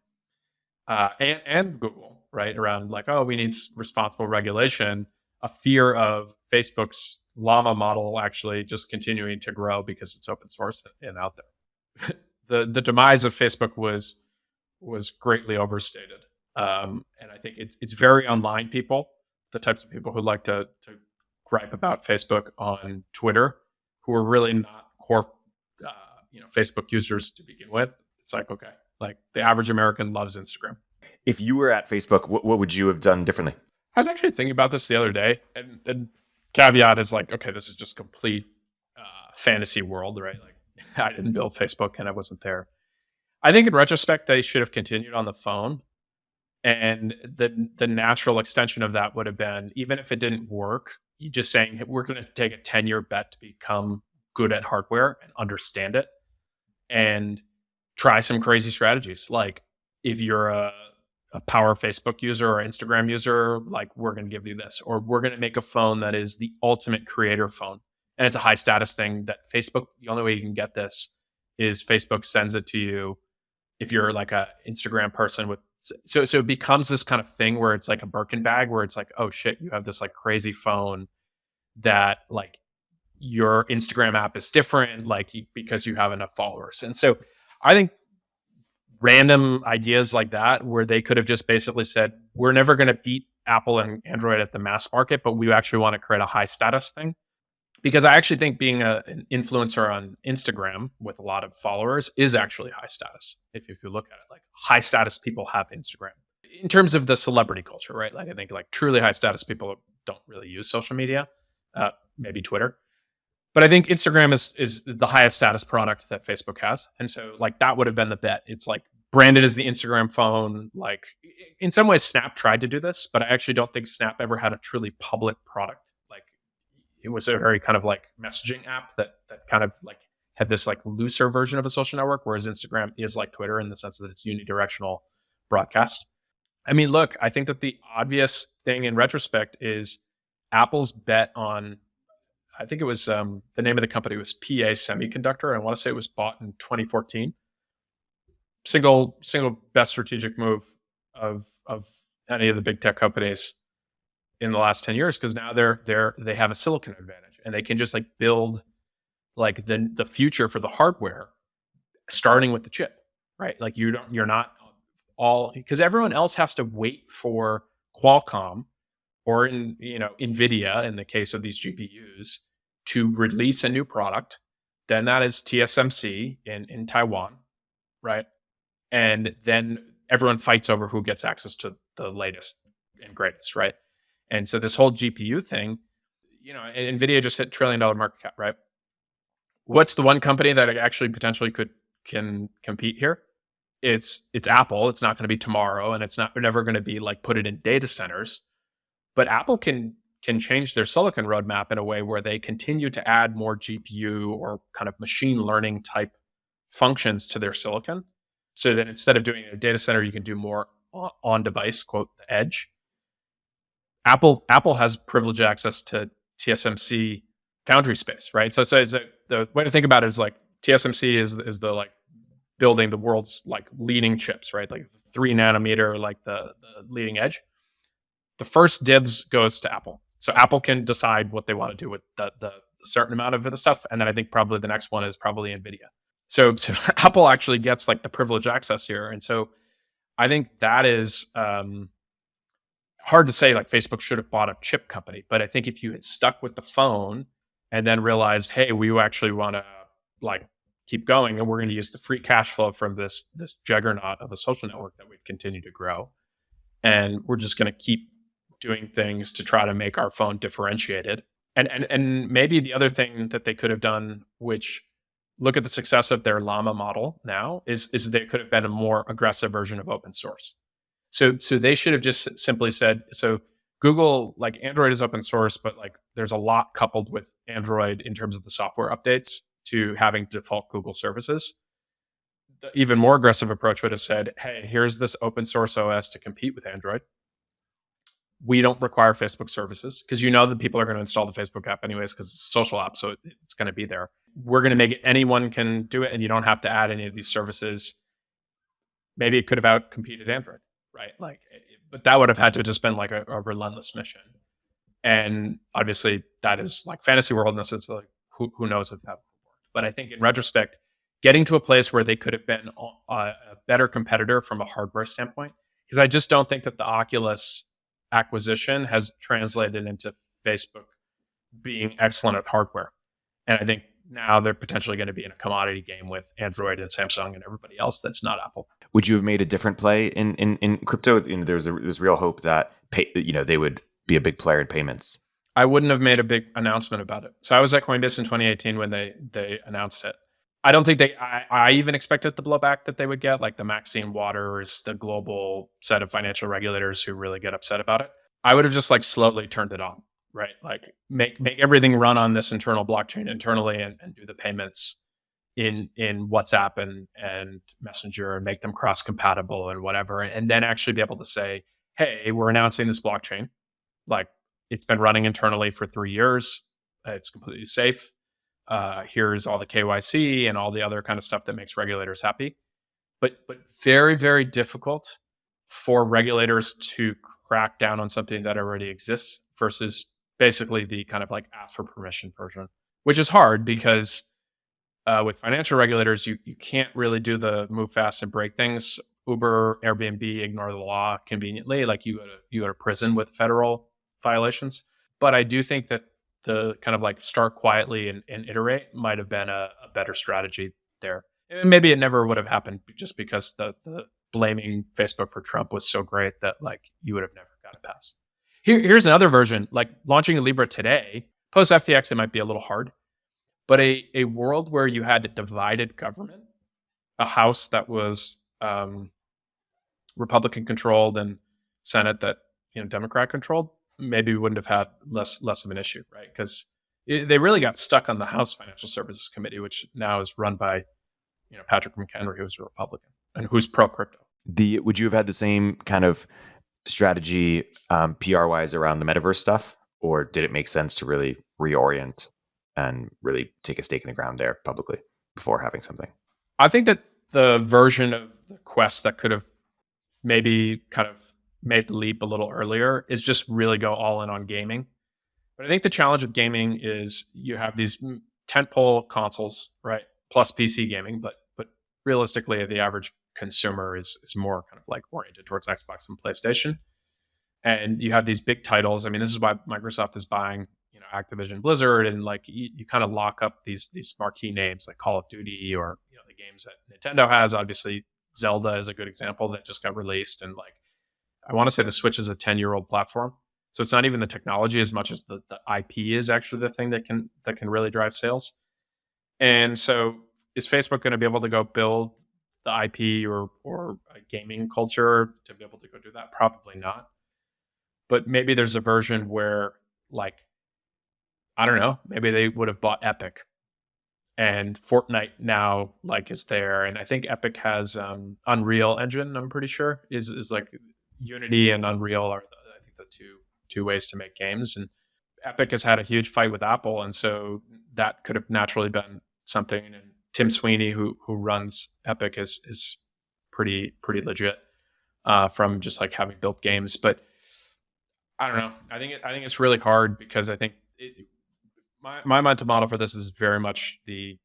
and Google, right, around like, oh, we need responsible regulation, a fear of Facebook's llama model actually just continuing to grow because it's open source and out there. The demise of Facebook was greatly overstated. And I think it's very online people, the types of people who like to gripe about Facebook on Twitter, who are really not core, Facebook users to begin with. It's like, okay, like the average American loves Instagram. If you were at Facebook, what would you have done differently? I was actually thinking about this the other day, and caveat is like, okay, this is just complete fantasy world, right? Like I didn't build Facebook and I wasn't there. I think in retrospect, they should have continued on the phone. And the natural extension of that would have been, even if it didn't work, you just saying, hey, we're going to take a 10-year bet to become good at hardware and understand it, and try some crazy strategies. Like if you're a power Facebook user or Instagram user, like we're going to give you this, or we're going to make a phone that is the ultimate creator phone. And it's a high status thing that Facebook, the only way you can get this is Facebook sends it to you if you're like a Instagram person with, so it becomes this kind of thing where it's like a Birkin bag, where it's like, oh shit, you have this like crazy phone that like your Instagram app is different, like because you have enough followers. And so I think random ideas like that, where they could have just basically said, we're never going to beat Apple and Android at the mass market, but we actually want to create a high status thing. Because I actually think being an influencer on Instagram with a lot of followers is actually high status. If you look at it, like high status people have Instagram in terms of the celebrity culture, right? Like I think like truly high status people don't really use social media, maybe Twitter. But I think Instagram is the highest status product that Facebook has. And so like that would have been the bet. It's like branded as the Instagram phone. Like in some ways Snap tried to do this, but I actually don't think Snap ever had a truly public product. Like it was a very kind of like messaging app that kind of like had this like looser version of a social network, whereas Instagram is like Twitter in the sense that it's unidirectional broadcast. I mean, look, I think that the obvious thing in retrospect is Apple's bet on, I think it was the name of the company was PA Semiconductor. I want to say it was bought in 2014. Single best strategic move of any of the big tech companies in the last 10 years, because now they have a silicon advantage and they can just like build like the future for the hardware, starting with the chip, right? Like you're not all, because everyone else has to wait for Qualcomm or Nvidia in the case of these GPUs to release a new product. Then that is TSMC in Taiwan, right? And then everyone fights over who gets access to the latest and greatest, right? And so this whole GPU thing, Nvidia just hit $1 trillion market cap, right? What's the one company that actually potentially can compete here? It's Apple. It's not going to be tomorrow, and they're never going to be like put it in data centers. But Apple can change their silicon roadmap in a way where they continue to add more GPU or kind of machine learning type functions to their silicon, so that instead of doing a data center, you can do more on device, quote, the edge. Apple has privileged access to TSMC foundry space, right? So the way to think about it is like TSMC is the like building the world's like leading chips, right? Like 3 nanometer, like the leading edge. The first dibs goes to Apple. So Apple can decide what they want to do with the certain amount of the stuff. And then I think probably the next one is probably NVIDIA. So Apple actually gets like the privileged access here. And so I think that is hard to say, like Facebook should have bought a chip company. But I think if you had stuck with the phone and then realized, hey, we actually want to like keep going, and we're going to use the free cash flow from this juggernaut of a social network that we've continued to grow, and we're just going to keep doing things to try to make our phone differentiated. And maybe the other thing that they could have done, which look at the success of their Llama model now, is they could have been a more aggressive version of open source. So they should have just simply said, so Google, like Android is open source, but like there's a lot coupled with Android in terms of the software updates to having default Google services. The even more aggressive approach would have said, hey, here's this open source OS to compete with Android. We don't require Facebook services because that people are going to install the Facebook app anyways because it's a social app, so it's going to be there. We're going to make it anyone can do it, and you don't have to add any of these services. Maybe it could have outcompeted Android, right? Like, but that would have had to just been like a relentless mission. And obviously, that is like fantasy world in the sense of like who knows if that would work. But I think in retrospect, getting to a place where they could have been a better competitor from a hardware standpoint, because I just don't think that the Oculus acquisition has translated into Facebook being excellent at hardware. And I think now they're potentially going to be in a commodity game with Android and Samsung and everybody else that's not Apple. Would you have made a different play in crypto? There's real hope that they would be a big player in payments. I wouldn't have made a big announcement about it. So I was at Coinbase in 2018 when they announced it. I don't think I even expected the blowback that they would get, like the Maxine Waters, the global set of financial regulators who really get upset about it. I would have just like slowly turned it on, right? Like make everything run on this internal blockchain internally and do the payments in WhatsApp and Messenger and make them cross compatible and whatever. And then actually be able to say, hey, we're announcing this blockchain. Like it's been running internally for 3 years. It's completely safe. Here's all the KYC and all the other kind of stuff that makes regulators happy, but very, very difficult for regulators to crack down on something that already exists versus basically the kind of like ask for permission version, which is hard because with financial regulators, you can't really do the move fast and break things. Uber, Airbnb ignore the law conveniently, like you go to prison with federal violations. But I do think that the kind of like start quietly and iterate might have been a better strategy there. And maybe it never would have happened just because the blaming Facebook for Trump was so great that like you would have never got it passed. Here's another version, like launching a Libra today, post FTX, it might be a little hard, but a world where you had a divided government, a House that was Republican controlled and Senate that Democrat controlled, maybe we wouldn't have had less of an issue, right? Because they really got stuck on the House Financial Services Committee, which now is run by Patrick McHenry, who's a Republican and who's pro crypto. Would you have had the same kind of strategy PR wise around the metaverse stuff, or did it make sense to really reorient and really take a stake in the ground there publicly before having something? I think that the version of the Quest that could have maybe kind of made the leap a little earlier is just really go all in on gaming. But I think the challenge with gaming is you have these tentpole consoles, right? Plus PC gaming, but realistically, the average consumer is more kind of like oriented towards Xbox and PlayStation. And you have these big titles. I mean, this is why Microsoft is buying, Activision Blizzard, and like you kind of lock up these marquee names like Call of Duty, or the games that Nintendo has. Obviously, Zelda is a good example that just got released, and like I want to say the Switch is a 10-year-old platform. So it's not even the technology as much as the IP is actually the thing that can really drive sales. And so is Facebook going to be able to go build the IP or a gaming culture to be able to go do that? Probably not. But maybe there's a version where, like, I don't know, maybe they would have bought Epic, and Fortnite now like is there. And I think Epic has Unreal Engine, I'm pretty sure, is like Unity and Unreal are I think the two ways to make games. And Epic has had a huge fight with Apple, and so that could have naturally been something. And Tim Sweeney, who runs Epic, is pretty legit from just like having built games. But I don't know. I think it's really hard because I think my mental model for this is very much the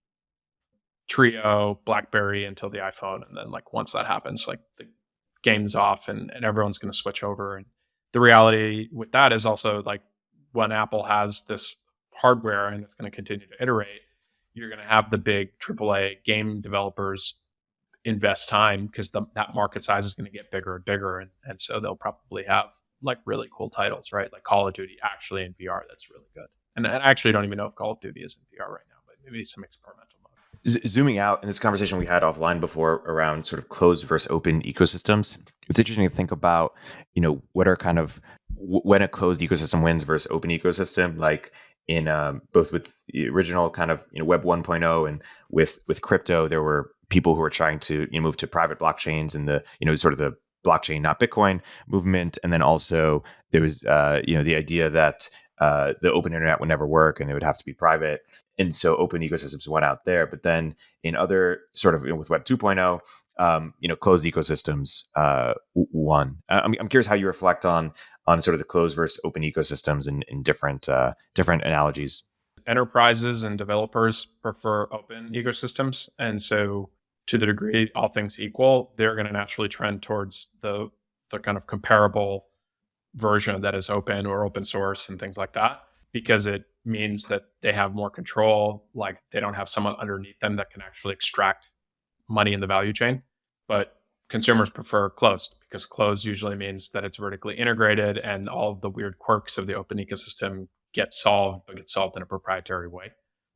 Trio, BlackBerry until the iPhone, and then like once that happens, like the game's off and everyone's going to switch over. And the reality with that is also like when Apple has this hardware and it's going to continue to iterate, you're going to have the big AAA game developers invest time because that market size is going to get bigger and bigger, and so they'll probably have like really cool titles, right? Like Call of Duty actually in VR, that's really good. And I actually don't even know if Call of Duty is in VR right now, but maybe some experimental mode. Zooming out in this conversation we had offline before around sort of closed versus open ecosystems, it's interesting to think about, what are kind of when a closed ecosystem wins versus open ecosystem, like in both with the original kind of Web 1.0 and with crypto, there were people who were trying to move to private blockchains and the sort of the blockchain not Bitcoin movement, and then also there was the idea that the open internet would never work and it would have to be private. And so open ecosystems went out there. But then in other sort of with Web 2.0, closed ecosystems won. I'm curious how you reflect on sort of the closed versus open ecosystems in different analogies. Enterprises and developers prefer open ecosystems. And so to the degree all things equal, they're going to naturally trend towards the kind of comparable version that is open or open source and things like that, because it means that they have more control. Like they don't have someone underneath them that can actually extract money in the value chain. But consumers prefer closed because closed usually means that it's vertically integrated and all of the weird quirks of the open ecosystem get solved, but get solved in a proprietary way.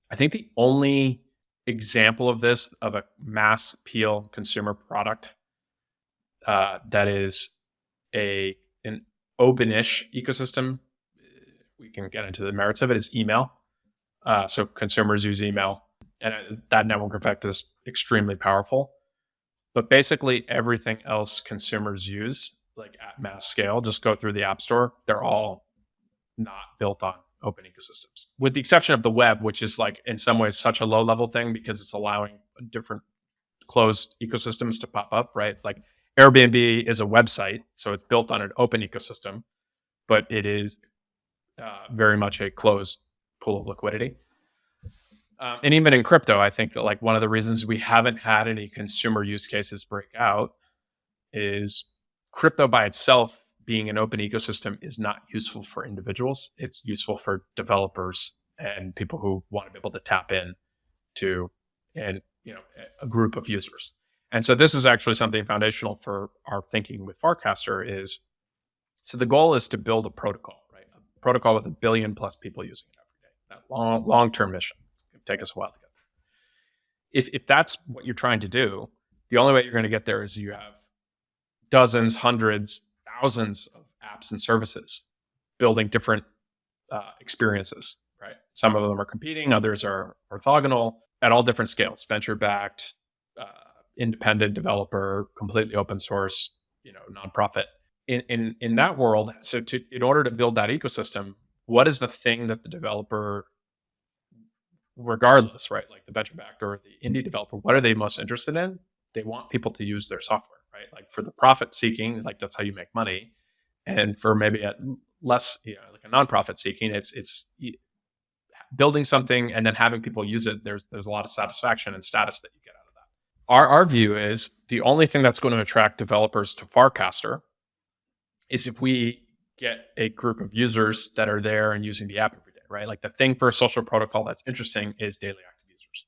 I think the only example of this, of a mass appeal consumer product that is an open-ish ecosystem, we can get into the merits of it, is email. So consumers use email, and that network effect is extremely powerful. But basically everything else consumers use, like at mass scale, just go through the App Store. They're all not built on open ecosystems, with the exception of the web, which is like in some ways such a low level thing because it's allowing different closed ecosystems to pop up, right? Like Airbnb is a website, so it's built on an open ecosystem, but it is very much a closed pool of liquidity. And even in crypto, I think that like one of the reasons we haven't had any consumer use cases break out is crypto by itself being an open ecosystem is not useful for individuals. It's useful for developers and people who want to be able to tap in to a group of users. And so this is actually something foundational for our thinking with Farcaster is, so the goal is to build a protocol, right? A protocol with 1 billion plus people using it every day. That long-term mission. Take us a while to get there. If that's what you're trying to do, the only way you're going to get there is you have dozens, hundreds, thousands of apps and services building different experiences, right? Some of them are competing, others are orthogonal at all different scales, venture-backed, independent developer, completely open source, nonprofit. In that world, so in order to build that ecosystem, what is the thing that the developer, regardless, right? Like the venture backed or the indie developer, what are they most interested in? They want people to use their software, right? Like for the profit seeking, like that's how you make money. And for maybe at less, like a nonprofit seeking, it's building something and then having people use it, there's a lot of satisfaction and status that you get out of that. Our view is the only thing that's going to attract developers to Farcaster is if we get a group of users that are there and using the app every day, right? Like the thing for a social protocol that's interesting is daily active users.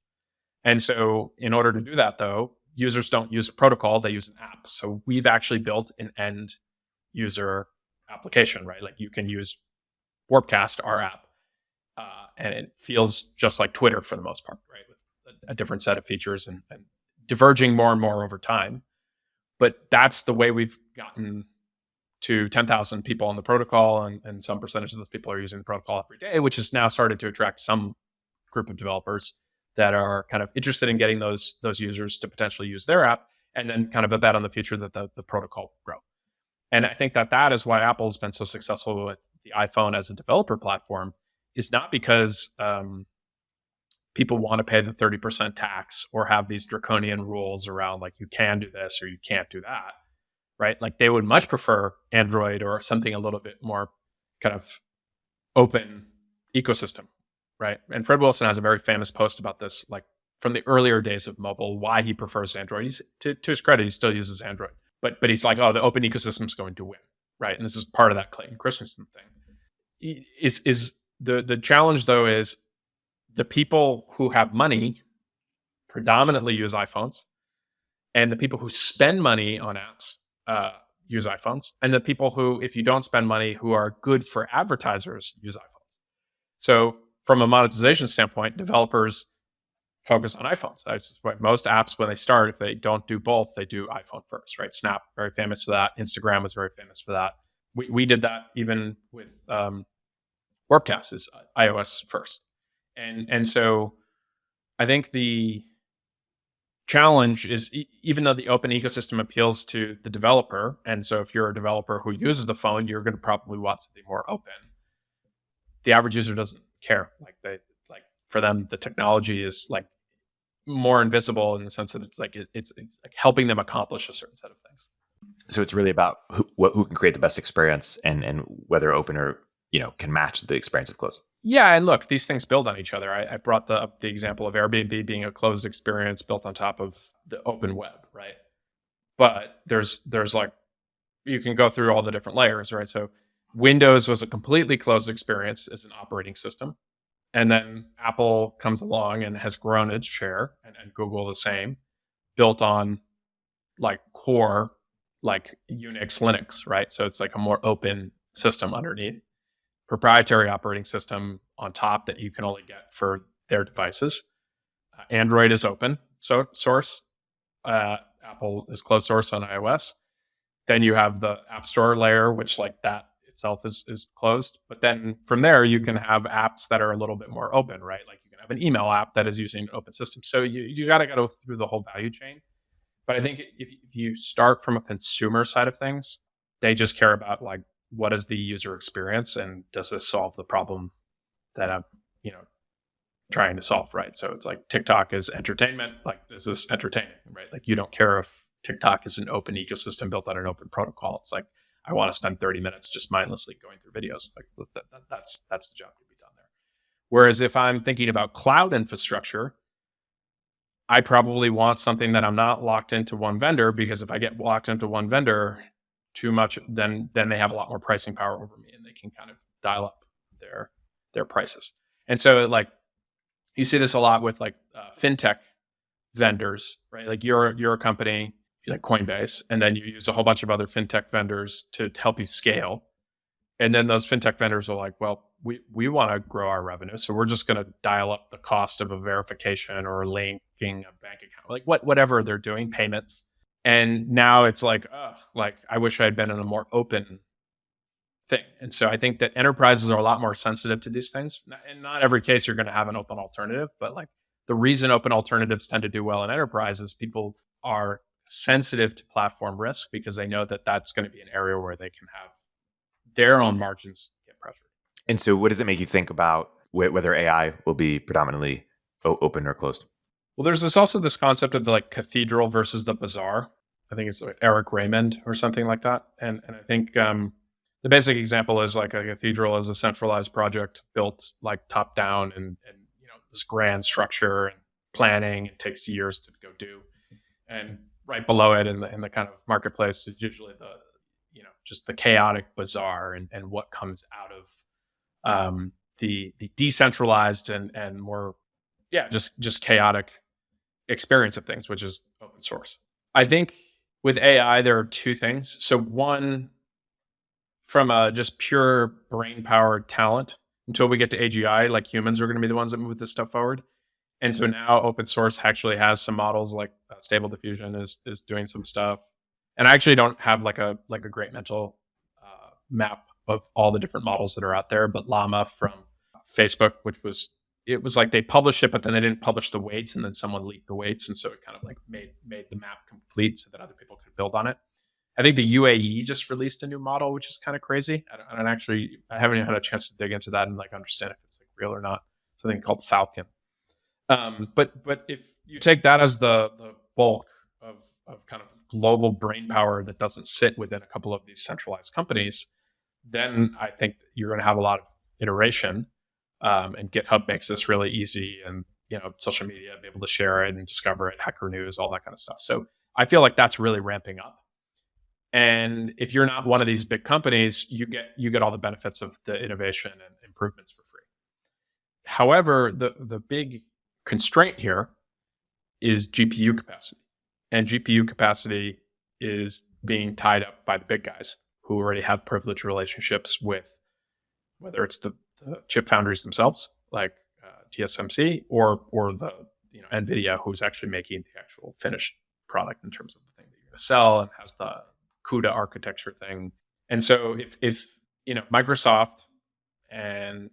And so in order to do that, though, users don't use a protocol, they use an app. So we've actually built an end user application, right? Like you can use Warpcast, our app, and it feels just like Twitter for the most part, right? With a different set of features and diverging more and more over time. But that's the way we've gotten to 10,000 people on the protocol, and some percentage of those people are using the protocol every day, which has now started to attract some group of developers that are kind of interested in getting those users to potentially use their app, and then kind of a bet on the future that the protocol will grow. And I think that is why Apple's been so successful with the iPhone as a developer platform, is not because people want to pay the 30% tax or have these draconian rules around like you can do this or you can't do that, right? Like they would much prefer Android or something a little bit more kind of open ecosystem, right? And Fred Wilson has a very famous post about this, like from the earlier days of mobile, why he prefers Android. He's, to his credit, he still uses Android, but he's like, oh, the open ecosystem is going to win, right? And this is part of that Clayton Christensen thing. Is the challenge though is the people who have money predominantly use iPhones, and the people who spend money on apps use iPhones, and the people who, if you don't spend money, who are good for advertisers, use iPhones. So from a monetization standpoint, developers focus on iPhones. That's why most apps, when they start, if they don't do both, they do iPhone first, right? Snap, very famous for that. Instagram was very famous for that. We did that even with Warpcast is iOS first. And so I think the challenge is, even though the open ecosystem appeals to the developer, and so if you're a developer who uses the phone, you're going to probably want something more open. The average user doesn't care. Like for them, the technology is like more invisible in the sense that it's like helping them accomplish a certain set of things. So it's really about who can create the best experience and whether open or can match the experience of closed. Yeah, and look, these things build on each other. I brought up the example of Airbnb being a closed experience built on top of the open web, right? But there's like, you can go through all the different layers, right? So Windows was a completely closed experience as an operating system. And then Apple comes along and has grown its share, and Google the same, built on like core, like Unix, Linux, right? So it's like a more open system underneath. Proprietary operating system on top that you can only get for their devices. Android is open source. Apple is closed source on iOS. Then you have the App Store layer, which like that itself is closed. But then from there, you can have apps that are a little bit more open, right? Like you can have an email app that is using an open system. So you got to go through the whole value chain. But I think if you start from a consumer side of things, they just care about like, what is the user experience, and does this solve the problem that I'm, trying to solve, right? So it's like TikTok is entertainment. Like, is this entertaining, right? Like, you don't care if TikTok is an open ecosystem built on an open protocol. It's like, I want to spend 30 minutes just mindlessly going through videos. Like, that's the job to be done there. Whereas if I'm thinking about cloud infrastructure, I probably want something that I'm not locked into one vendor, because if I get locked into one vendor too much, then they have a lot more pricing power over me, and they can kind of dial up their prices. And so like you see this a lot with like fintech vendors, right? Like you're a company like Coinbase, and then you use a whole bunch of other fintech vendors to help you scale. And then those fintech vendors are like, well, we want to grow our revenue, so we're just going to dial up the cost of a verification or linking a bank account, like whatever they're doing, payments. And now it's like, like I wish I had been in a more open thing. And so I think that enterprises are a lot more sensitive to these things. In not every case you're going to have an open alternative, but like the reason open alternatives tend to do well in enterprises, people are sensitive to platform risk because they know that that's going to be an area where they can have their own margins get pressured. And so what does it make you think about whether AI will be predominantly open or closed? Well, there's also this concept of the like cathedral versus the bazaar. I think it's like Eric Raymond or something like that. And I think The basic example is like a cathedral is a centralized project built like top down, and this grand structure and planning. It takes years to go do. And right below it in the kind of marketplace is usually the just the chaotic bazaar, and what comes out of the decentralized and more just chaotic experience of things, which is open source. I think with AI there are two things. So one, from a just pure brain powered talent, until we get to AGI, like humans are going to be the ones that move this stuff forward. And so now open source actually has some models like Stable Diffusion is doing some stuff. And I actually don't have like a great mental map of all the different models that are out there, but Llama from Facebook, it was like they published it, but then they didn't publish the weights, and then someone leaked the weights, and so it kind of like made the map complete so that other people could build on it. I think the UAE just released a new model, which is kind of crazy. I haven't even had a chance to dig into that and like understand if it's like real or not. Something called Falcon. But if you take that as the bulk of kind of global brain power that doesn't sit within a couple of these centralized companies, then I think you're going to have a lot of iteration. And GitHub makes this really easy, and social media, be able to share it and discover it, Hacker News, all that kind of stuff. So I feel like that's really ramping up. And if you're not one of these big companies, you get all the benefits of the innovation and improvements for free. However, the big constraint here is GPU capacity. And GPU capacity is being tied up by the big guys who already have privileged relationships with, whether it's the chip foundries themselves, like TSMC, or the NVIDIA, who's actually making the actual finished product in terms of the thing that you're going to sell and has the CUDA architecture thing. And so if Microsoft and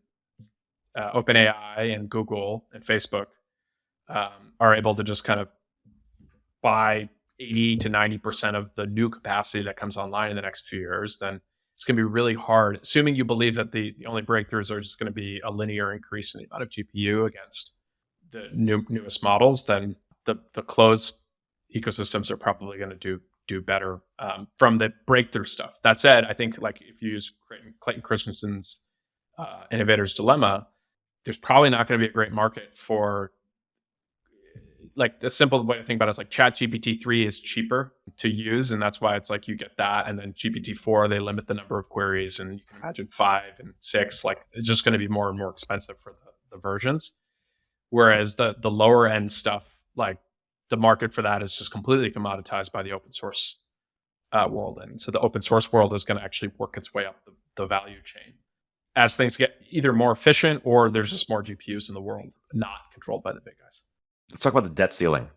OpenAI and Google and Facebook are able to just kind of buy 80 to 90% of the new capacity that comes online in the next few years, then it's going to be really hard, assuming you believe that the only breakthroughs are just going to be a linear increase in the amount of GPU against the newest models. Then the closed ecosystems are probably going to do better from the breakthrough stuff. That said, I think like if you use Clayton Christensen's Innovator's Dilemma, there's probably not going to be a great market for, like, the simple way to think about it is like ChatGPT-3 is cheaper to use, and that's why it's like you get that. And then GPT-4, they limit the number of queries, and you can imagine 5 and 6, like it's just going to be more and more expensive for the versions. Whereas the lower end stuff, like the market for that is just completely commoditized by the open source world. And so the open source world is going to actually work its way up the value chain as things get either more efficient or there's just more GPUs in the world, not controlled by the big guys. Let's talk about the debt ceiling.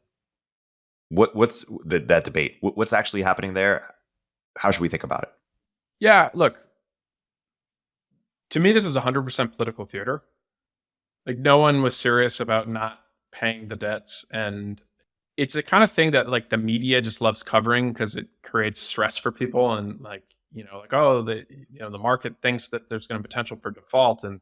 What's that debate? What's actually happening there? How should we think about it? Yeah, look, to me, this is 100% political theater. Like, no one was serious about not paying the debts. And it's the kind of thing that like the media just loves covering because it creates stress for people. And like, the market thinks that there's going to be potential for default, and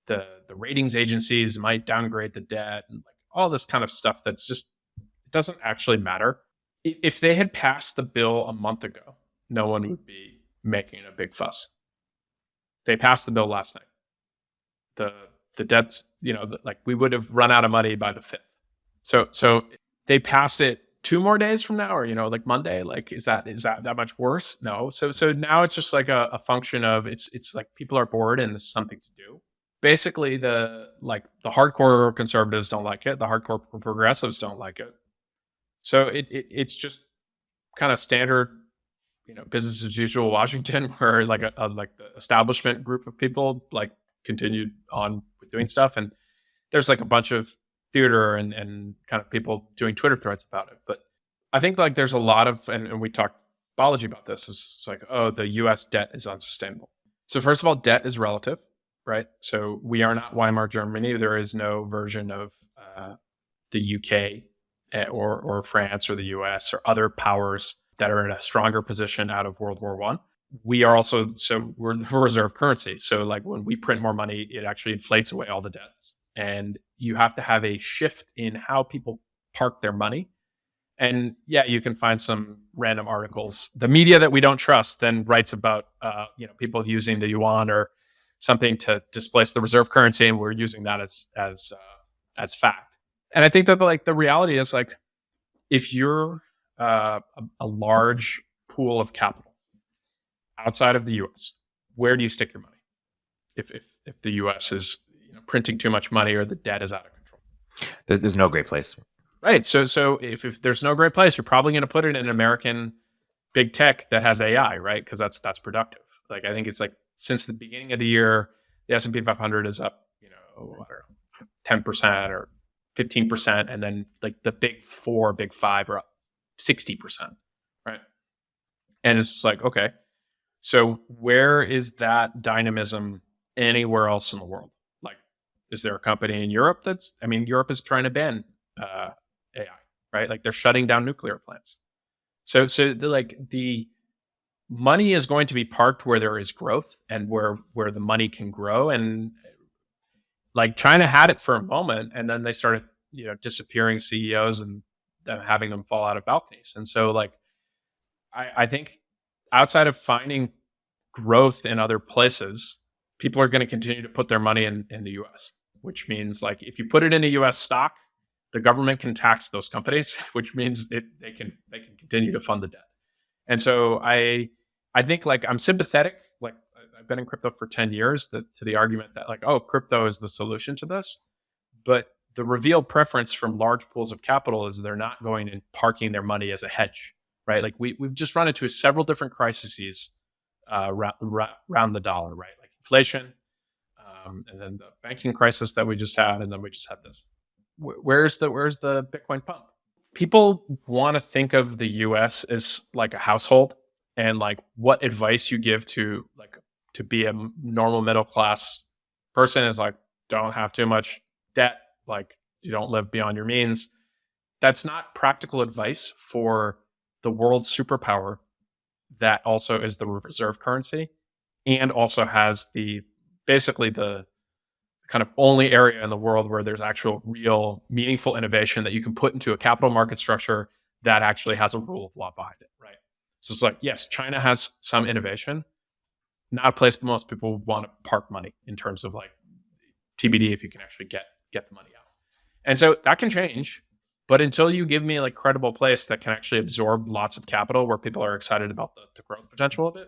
the ratings agencies might downgrade the debt, and like all this kind of stuff that's just, it doesn't actually matter. If they had passed the bill a month ago, no one would be making a big fuss. They passed the bill last night. The debts, like we would have run out of money by the 5th. So they passed it 2 more days from now, or like Monday. Like is that much worse? No. So now it's just like a function of it's like people are bored and this is something to do. Basically, the hardcore conservatives don't like it. The hardcore progressives don't like it. So it's just kind of standard, business as usual Washington, where like the establishment group of people like continued on with doing stuff, and there's like a bunch of theater and kind of people doing Twitter threads about it. But I think like there's a lot of, and we talked biology about this. It's like, oh, the U.S. debt is unsustainable. So first of all, debt is relative, right? So we are not Weimar Germany. There is no version of the UK or France or the US or other powers that are in a stronger position out of World War I. We are also, we're reserve currency. So like when we print more money, it actually inflates away all the debts. And you have to have a shift in how people park their money And yeah, you can find some random articles. The media that we don't trust then writes about people using the yuan or something to displace the reserve currency, and we're using that as fact. And I think that like the reality is like if you're a large pool of capital outside of the U.S., where do you stick your money? If the U.S. is printing too much money or the debt is out of control, There's no great place. right? So if there's no great place, you're probably going to put it in American big tech that has AI, right? Because that's productive. Like I think it's like since the beginning of the year, the S&P 500 is up, I don't know, 10% or 15%, and then like the big four, big five are up 60%, right? And it's just like, okay, so where is that dynamism anywhere else in the world? Like, is there a company in Europe Europe is trying to ban AI, right? Like they're shutting down nuclear plants. So the money is going to be parked where there is growth and where the money can grow. And like China had it for a moment, and then they started disappearing CEOs and having them fall out of balconies. And so like I think outside of finding growth in other places, people are going to continue to put their money in the US, which means like if you put it in a US stock, the government can tax those companies, which means they can continue to fund the debt. And so I think like I'm sympathetic. Like I've been in crypto for 10 years to the argument that like, oh, crypto is the solution to this. But the revealed preference from large pools of capital is they're not going and parking their money as a hedge, right? Like we've just run into several different crises around the dollar, right? Like inflation, and then the banking crisis that we just had, and then we just had this. Where's the Bitcoin pump? People want to think of the U.S. as like a household, and like what advice you give to be a normal middle class person is like don't have too much debt, like you don't live beyond your means. That's not practical advice for the world superpower that also is the reserve currency and also has basically the kind of only area in the world where there's actual real meaningful innovation that you can put into a capital market structure that actually has a rule of law behind it, right? So it's like, yes, China has some innovation, not a place most people want to park money in terms of like TBD if you can actually get the money out. And so that can change, but until you give me a like credible place that can actually absorb lots of capital where people are excited about the growth potential of it,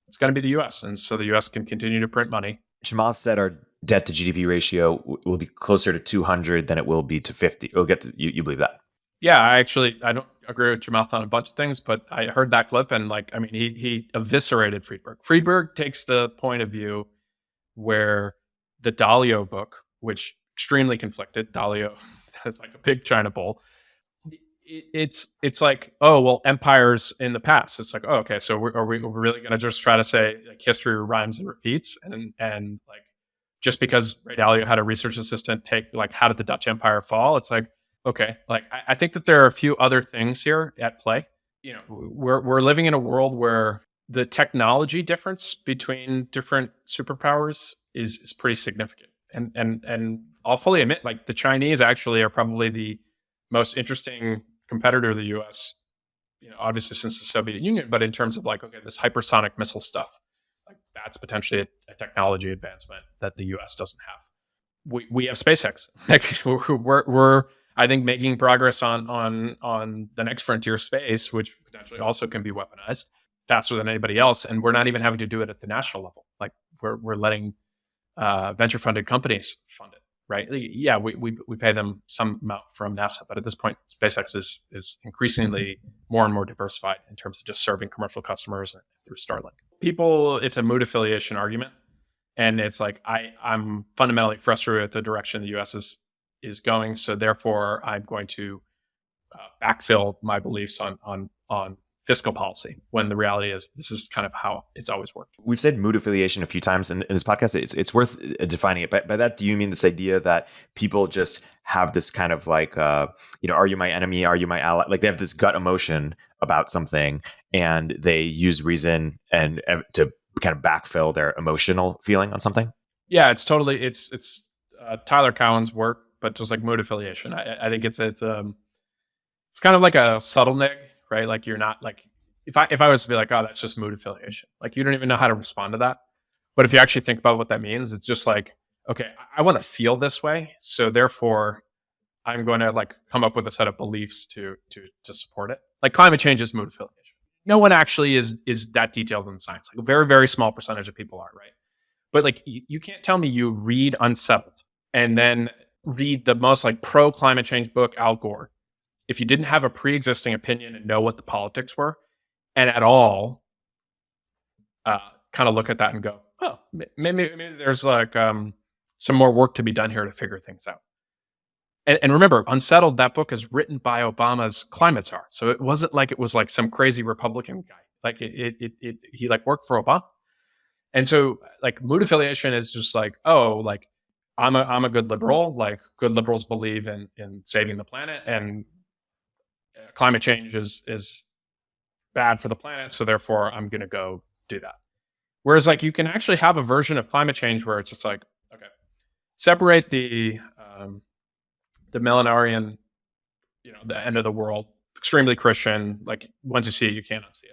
it's going to be the US. And so the US can continue to print money. Chamath said our debt to GDP ratio will be closer to 200 than it will be to 50. It'll get to, you believe that? Yeah, I don't agree with Chamath on a bunch of things, but I heard that clip and like, I mean, he eviscerated Friedberg. Friedberg takes the point of view where the Dalio book, which extremely conflicted, Dalio has like a big China bull. It's like, oh, well, empires in the past. It's like, oh, okay, so are we really going to just try to say like history rhymes and repeats and like just because Ray Dalio had a research assistant take like how did the Dutch Empire fall? It's like, okay, like I think that there are a few other things here at play. We're living in a world where the technology difference between different superpowers is pretty significant. And I'll fully admit, like the Chinese actually are probably the most interesting competitor to the US, obviously since the Soviet Union, but in terms of like, okay, this hypersonic missile stuff, like that's potentially a technology advancement that the US doesn't have. We have SpaceX. Like we're I think making progress on the next frontier space, which potentially also can be weaponized faster than anybody else. And we're not even having to do it at the national level. Like we're letting venture funded companies fund it. Right? Yeah, we pay them some amount from NASA, but at this point, SpaceX is increasingly more and more diversified in terms of just serving commercial customers through Starlink. People, it's a mood affiliation argument, and it's like I'm fundamentally frustrated with the direction the U.S. is going. So therefore, I'm going to backfill my beliefs on fiscal policy, when the reality is this is kind of how it's always worked. We've said mood affiliation a few times in this podcast. It's worth defining it. By that, do you mean this idea that people just have this kind of like, are you my enemy? Are you my ally? Like they have this gut emotion about something and they use reason and to kind of backfill their emotional feeling on something? Yeah, it's totally, it's Tyler Cowen's work, but just like mood affiliation. I think it's it's kind of like a subtle neg, right? Like you're not like if I was to be like, oh, that's just mood affiliation, like you don't even know how to respond to that. But if you actually think about what that means, it's just like, okay, I want to feel this way, so therefore I'm going to like come up with a set of beliefs to support it. Like climate change is mood affiliation. No one actually is that detailed in science. Like a very very small percentage of people are, right? But like you can't tell me you read Unsettled and then read the most like pro climate change book, Al Gore, if you didn't have a pre-existing opinion and know what the politics were, and at all kind of look at that and go, oh, maybe there's like some more work to be done here to figure things out. And remember, Unsettled, that book is written by Obama's climate czar, so it wasn't like it was like some crazy Republican guy. Like he like worked for Obama, and so like mood affiliation is just like, oh, like I'm a good liberal. Like good liberals believe in saving the planet, and climate change is bad for the planet, so therefore I'm going to go do that. Whereas like you can actually have a version of climate change where it's just like, okay, separate the millenarian, the end of the world, extremely Christian, like once you see it, you can't unsee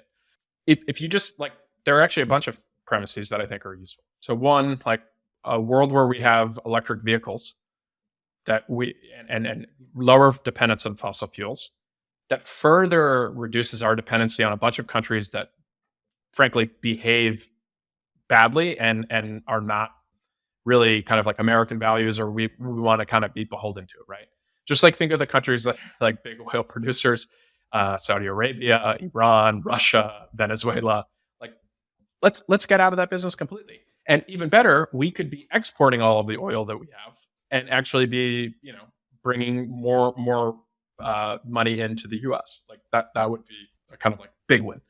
it. If you just like, there are actually a bunch of premises that I think are useful. So one, like a world where we have electric vehicles that we and lower dependence on fossil fuels, that further reduces our dependency on a bunch of countries that frankly behave badly and are not really kind of like American values, or we want to kind of be beholden to it, right? Just like think of the countries that like big oil producers, Saudi Arabia, Iran, Russia, Venezuela. Like let's get out of that business completely. And even better, we could be exporting all of the oil that we have and actually be, bringing more money into the U.S. Like that would be a kind of like big win.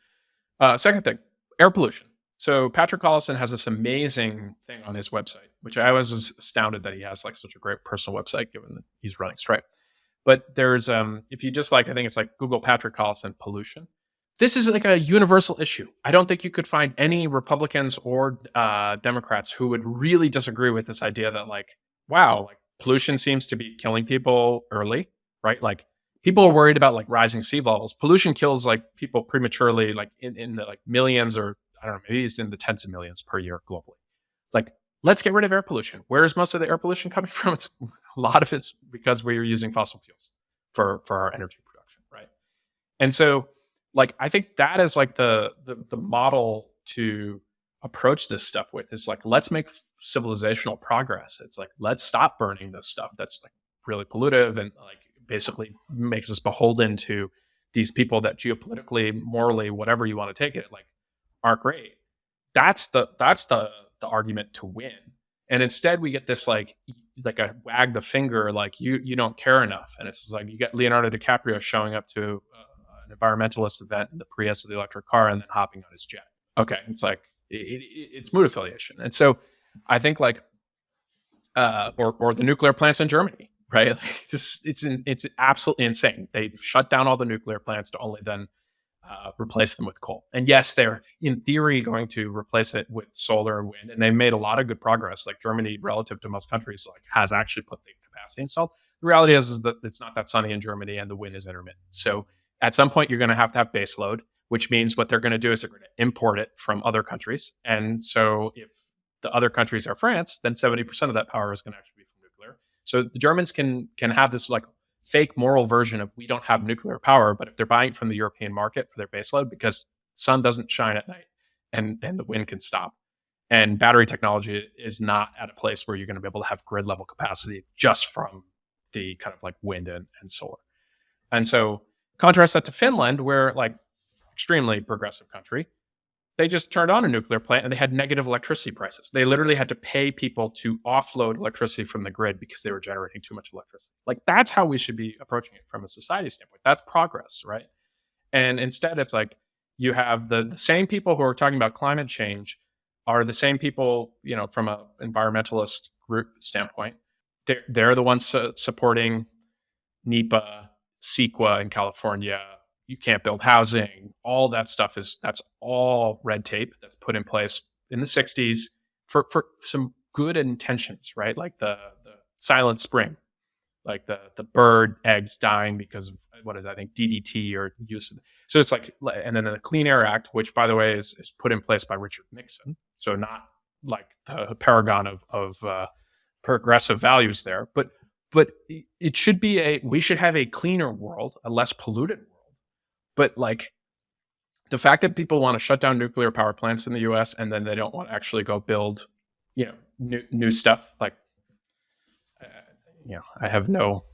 Second thing, air pollution. So Patrick Collison has this amazing thing on his website, which I was astounded that he has like such a great personal website, given that he's running Stripe. But there's if you just like, I think it's like Google Patrick Collison pollution. This is like a universal issue. I don't think you could find any Republicans or Democrats who would really disagree with this idea that like, wow, like pollution seems to be killing people early, right? Like people are worried about like rising sea levels. Pollution kills like people prematurely, like in the like millions, or I don't know, maybe it's in the tens of millions per year globally. Like, let's get rid of air pollution. Where is most of the air pollution coming from? It's a lot of it's because we're using fossil fuels for our energy production, right? And so, like, I think that is like the model to approach this stuff with is like, let's make civilizational progress. It's like, let's stop burning this stuff that's like really pollutive and like basically makes us beholden to these people that geopolitically, morally, whatever you want to take it, like aren't great. That's the argument to win. And instead we get this like a wag the finger, like you don't care enough. And it's like you get Leonardo DiCaprio showing up to an environmentalist event in the Prius of the electric car and then hopping on his jet. Okay, it's like it's mood affiliation. And so I think like or the nuclear plants in Germany, right? Like it's absolutely insane. They shut down all the nuclear plants to only then replace them with coal. And yes, they're in theory going to replace it with solar and wind, and they made a lot of good progress. Like Germany, relative to most countries, like has actually put the capacity installed. The reality is that it's not that sunny in Germany, and the wind is intermittent. So at some point, you're going to have base load, which means what they're going to do is they're going to import it from other countries. And so if the other countries are France, then 70% of that power is going to actually be from nuclear. So the Germans can have this like fake moral version of we don't have nuclear power, but if they're buying from the European market for their baseload because the sun doesn't shine at night and the wind can stop, and battery technology is not at a place where you're going to be able to have grid level capacity just from the kind of like wind and solar. And so contrast that to Finland, where like extremely progressive country, they just turned on a nuclear plant and they had negative electricity prices. They literally had to pay people to offload electricity from the grid because they were generating too much electricity. Like that's how we should be approaching it from a society standpoint. That's progress, right? And instead, it's like you have the same people who are talking about climate change are the same people, from an environmentalist group standpoint. They're the ones supporting NEPA, CEQA in California. You can't build housing. All that stuff that's all red tape that's put in place in the 60s for some good intentions, right? Like the Silent Spring. like the bird eggs dying because of what is it, I think DDT or use of, so it's like, and then the Clean Air Act, which by the way is put in place by Richard Nixon, so not like the paragon of progressive values there, but it should be we should have a cleaner world, a less polluted world. But like the fact that people want to shut down nuclear power plants in the U.S. and then they don't want to actually go build, new stuff, like, I have no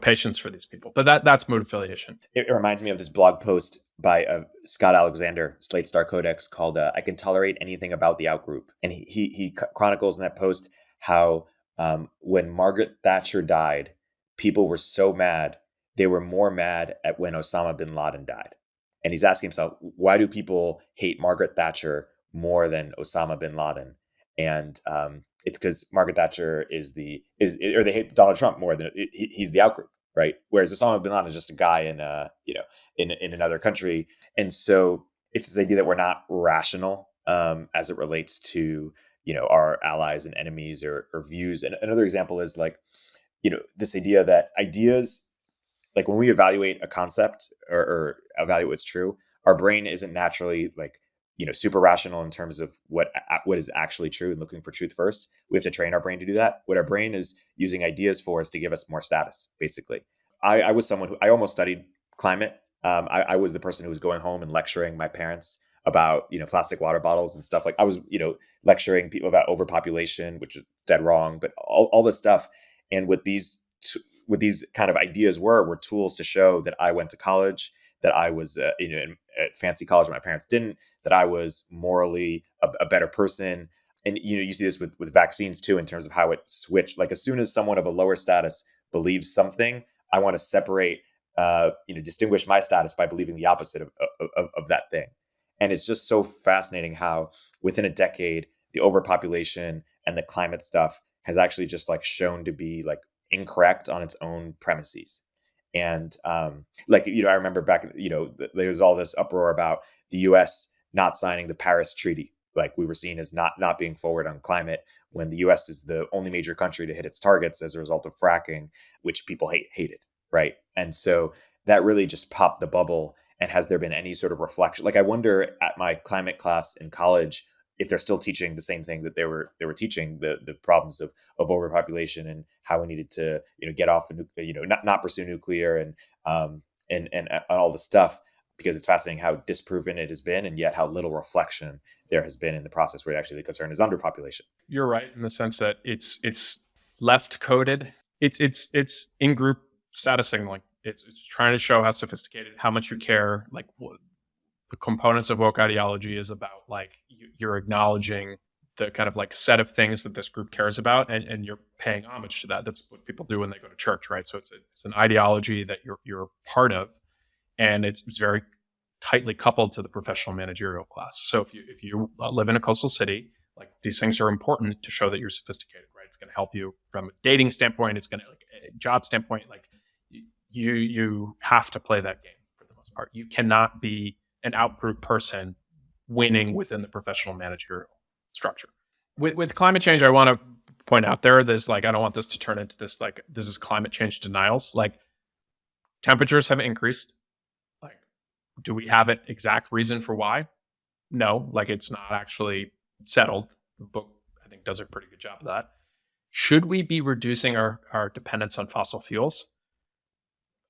patience for these people. But that's mood affiliation. It reminds me of this blog post by Scott Alexander, Slate Star Codex, called "I Can Tolerate Anything About the Outgroup," and he chronicles in that post how when Margaret Thatcher died, people were so mad. They were more mad at when Osama bin Laden died. And he's asking himself, why do people hate Margaret Thatcher more than Osama bin Laden? And it's because Margaret Thatcher or they hate Donald Trump more than he's the outgroup, right? Whereas Osama bin Laden is just a guy in another country. And so it's this idea that we're not rational as it relates to our allies and enemies or views. And another example is like this idea that ideas, like when we evaluate a concept or evaluate what's true, our brain isn't naturally like super rational in terms of what is actually true and looking for truth first. We have to train our brain to do that. What our brain is using ideas for is to give us more status, basically. I was someone who I almost studied climate. I was the person who was going home and lecturing my parents about plastic water bottles and stuff. Like I was lecturing people about overpopulation, which is dead wrong, but all this stuff. And what these kind of ideas were tools to show that I went to college, that I was in at fancy college, my parents didn't, that I was morally a better person. And you see this with vaccines too, in terms of how it switched. Like as soon as someone of a lower status believes something, I want to separate, distinguish my status by believing the opposite of that thing. And it's just so fascinating how within a decade, the overpopulation and the climate stuff has actually just like shown to be like incorrect on its own premises. And I remember back, there was all this uproar about the US not signing the Paris Treaty. Like we were seen as not being forward on climate, when the US is the only major country to hit its targets as a result of fracking, which people hated. Right. And so that really just popped the bubble. And has there been any sort of reflection? Like I wonder at my climate class in college, if they're still teaching the same thing that they were teaching, the problems of overpopulation and how we needed to get off not pursue nuclear and all the stuff, because it's fascinating how disproven it has been and yet how little reflection there has been in the process, where actually the concern is underpopulation. You're right in the sense that it's left coded. It's in group status signaling. It's trying to show how sophisticated, how much you care, like what the components of woke ideology is about. Like you're acknowledging the kind of like set of things that this group cares about, and you're paying homage to that. That's what people do when they go to church, right? So it's an ideology that you're part of, and it's very tightly coupled to the professional managerial class. So if you live in a coastal city, like these things are important to show that you're sophisticated, right? It's going to help you from a dating standpoint. It's going to, like, a job standpoint. Like you have to play that game for the most part. You cannot be an outgroup person winning within the professional managerial structure. With climate change, I want to point out there's like, I don't want this to turn into this, like, this is climate change denials. Like temperatures have increased. Like, do we have an exact reason for why? No, like it's not actually settled. The book, I think, does a pretty good job of that. Should we be reducing our dependence on fossil fuels?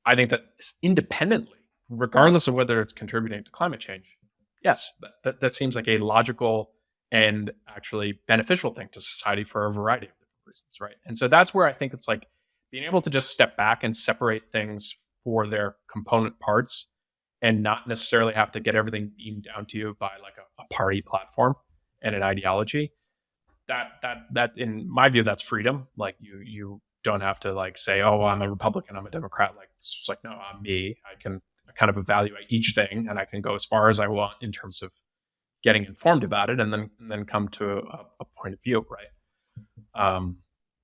I think that independently, regardless of whether it's contributing to climate change, yes, that seems like a logical and actually beneficial thing to society for a variety of different reasons, right? And so that's where I think it's like being able to just step back and separate things for their component parts and not necessarily have to get everything beamed down to you by like a party platform and an ideology. That in my view, that's freedom. Like you don't have to like say, oh, well, I'm a Republican, I'm a Democrat. Like it's just like, no, I'm me. I can kind of evaluate each thing, and I can go as far as I want in terms of getting informed about it, and then come to a point of view, right?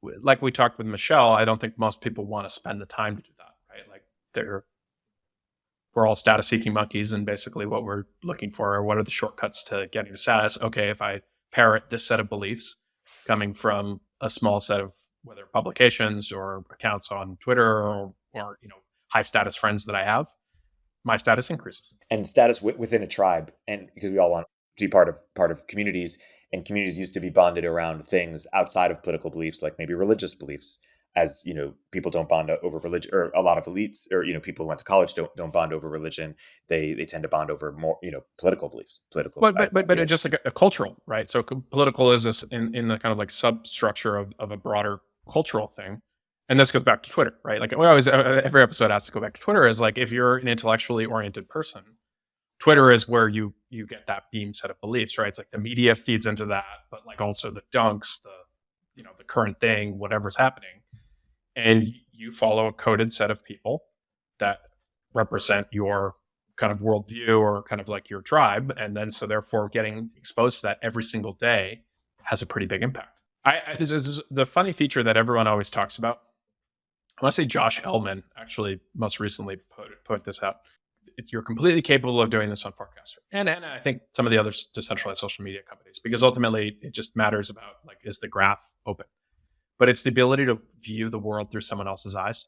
Like we talked with Michelle, I don't think most people want to spend the time to do that, right? Like we're all status seeking monkeys, and basically what we're looking for are what are the shortcuts to getting to status. Okay, if I parrot this set of beliefs coming from a small set of whether publications or accounts on Twitter or high status friends that I have, my status increases. And status within a tribe, and because we all want to be part of communities, and communities used to be bonded around things outside of political beliefs, like maybe religious beliefs. As people don't bond over religion, or a lot of elites, or people who went to college don't bond over religion. They tend to bond over more political beliefs, political. But it's just like a cultural, right? So political is this in the kind of like substructure of a broader cultural thing. And this goes back to Twitter, right? Like we always, every episode has to go back to Twitter. Is like, if you're an intellectually oriented person, Twitter is where you get that beam set of beliefs, right? It's like the media feeds into that, but like also the dunks, the current thing, whatever's happening, and you follow a coded set of people that represent your kind of worldview or kind of like your tribe, and then so therefore getting exposed to that every single day has a pretty big impact. This is the funny feature that everyone always talks about. I want to say Josh Hellman actually most recently put this out. You're completely capable of doing this on Farcaster, and I think some of the other decentralized social media companies, because ultimately it just matters about like, is the graph open? But it's the ability to view the world through someone else's eyes,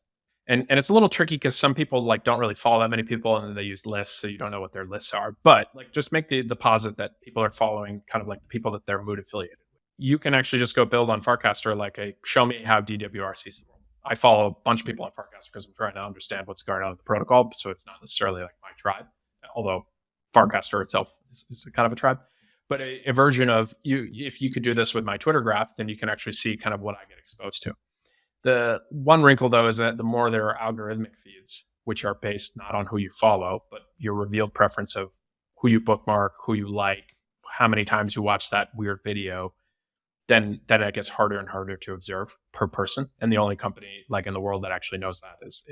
and it's a little tricky because some people like don't really follow that many people, and then they use lists, so you don't know what their lists are. But like, just make the posit that people are following kind of like the people that they're mood affiliated with. You can actually just go build on Farcaster like a show me how DWR sees the world. I follow a bunch of people on Farcaster because I'm trying to understand what's going on in the protocol. So it's not necessarily like my tribe, although Farcaster itself is kind of a tribe. But a version of if you could do this with my Twitter graph, then you can actually see kind of what I get exposed to. The one wrinkle, though, is that the more there are algorithmic feeds, which are based not on who you follow, but your revealed preference of who you bookmark, who you like, how many times you watch that weird video, then it gets harder and harder to observe per person. And the only company like in the world that actually knows that is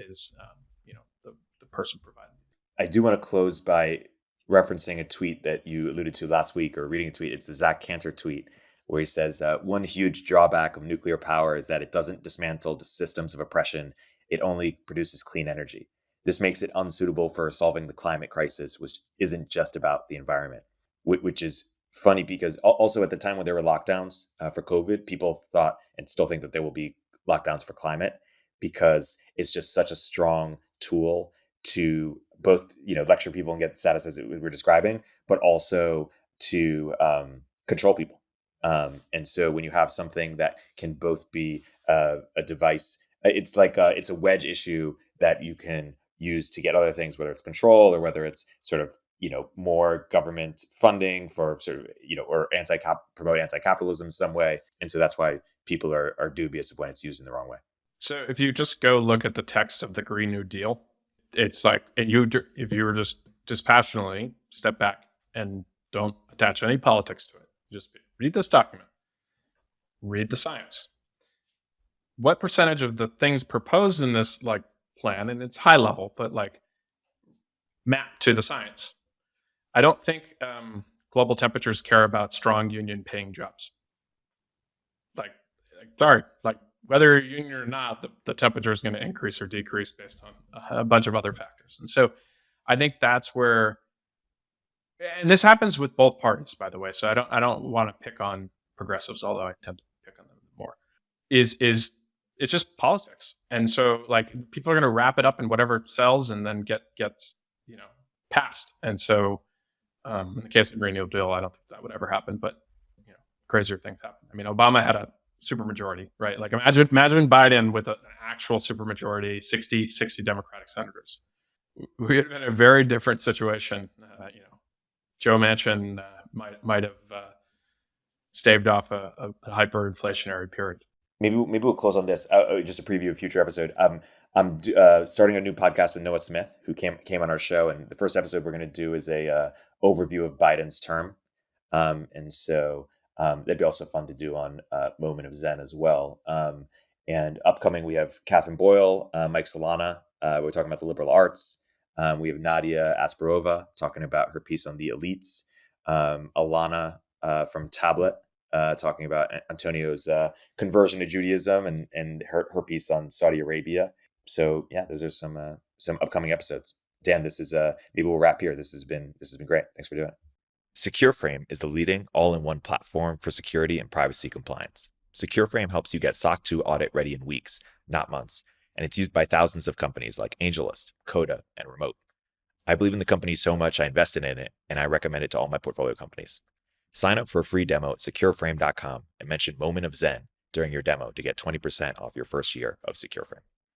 the person providing. I do want to close by referencing a tweet that you alluded to last week, or reading a tweet. It's the Zach Cantor tweet where he says, one huge drawback of nuclear power is that it doesn't dismantle the systems of oppression. It only produces clean energy. This makes it unsuitable for solving the climate crisis, which isn't just about the environment, which is funny because also at the time when there were lockdowns for COVID, people thought and still think that there will be lockdowns for climate, because it's just such a strong tool to both, lecture people and get status as we were describing, but also to control people. And so when you have something that can both be a device, it's like it's a wedge issue that you can use to get other things, whether it's control or whether it's sort of more government funding for sort of or promote anti-capitalism in some way. And so that's why people are dubious of when it's used in the wrong way. So if you just go look at the text of the Green New Deal, it's like, if you were just dispassionately step back and don't attach any politics to it, just read this document, read the science. What percentage of the things proposed in this like plan, and it's high level, but like map to the science? I don't think global temperatures care about strong union paying jobs. Like sorry, like whether you're union or not, the temperature is going to increase or decrease based on a bunch of other factors. And so I think that's where, and this happens with both parties, by the way. So I don't want to pick on progressives, although I tend to pick on them more. Is it's just politics. And so like people are going to wrap it up in whatever sells and then gets passed. And so in the case of the Green New Deal, I don't think that would ever happen, but crazier things happen. I mean, Obama had a supermajority, right? Like imagine Biden with an actual supermajority, 60 Democratic senators. We would have been in a very different situation. Joe Manchin might have staved off a hyperinflationary period. Maybe we'll close on this. Just a preview of future episode. I'm starting a new podcast with Noah Smith, who came on our show, and the first episode we're going to do is a overview of Biden's term, and so that'd be also fun to do on Moment of Zen as well. And upcoming, we have Catherine Boyle, Mike Solana. We're talking about the liberal arts. We have Nadia Asparova talking about her piece on the elites. Alana from Tablet talking about Antonio's conversion to Judaism and her piece on Saudi Arabia. So yeah, those are some upcoming episodes. Dan, this is maybe we'll wrap here. This has been great. Thanks for doing it. Secureframe is the leading all-in-one platform for security and privacy compliance. Secureframe helps you get SOC 2 audit ready in weeks, not months, and it's used by thousands of companies like AngelList, Coda, and Remote. I believe in the company so much I invested in it, and I recommend it to all my portfolio companies. Sign up for a free demo at secureframe.com and mention Moment of Zen during your demo to get 20% off your first year of Secureframe.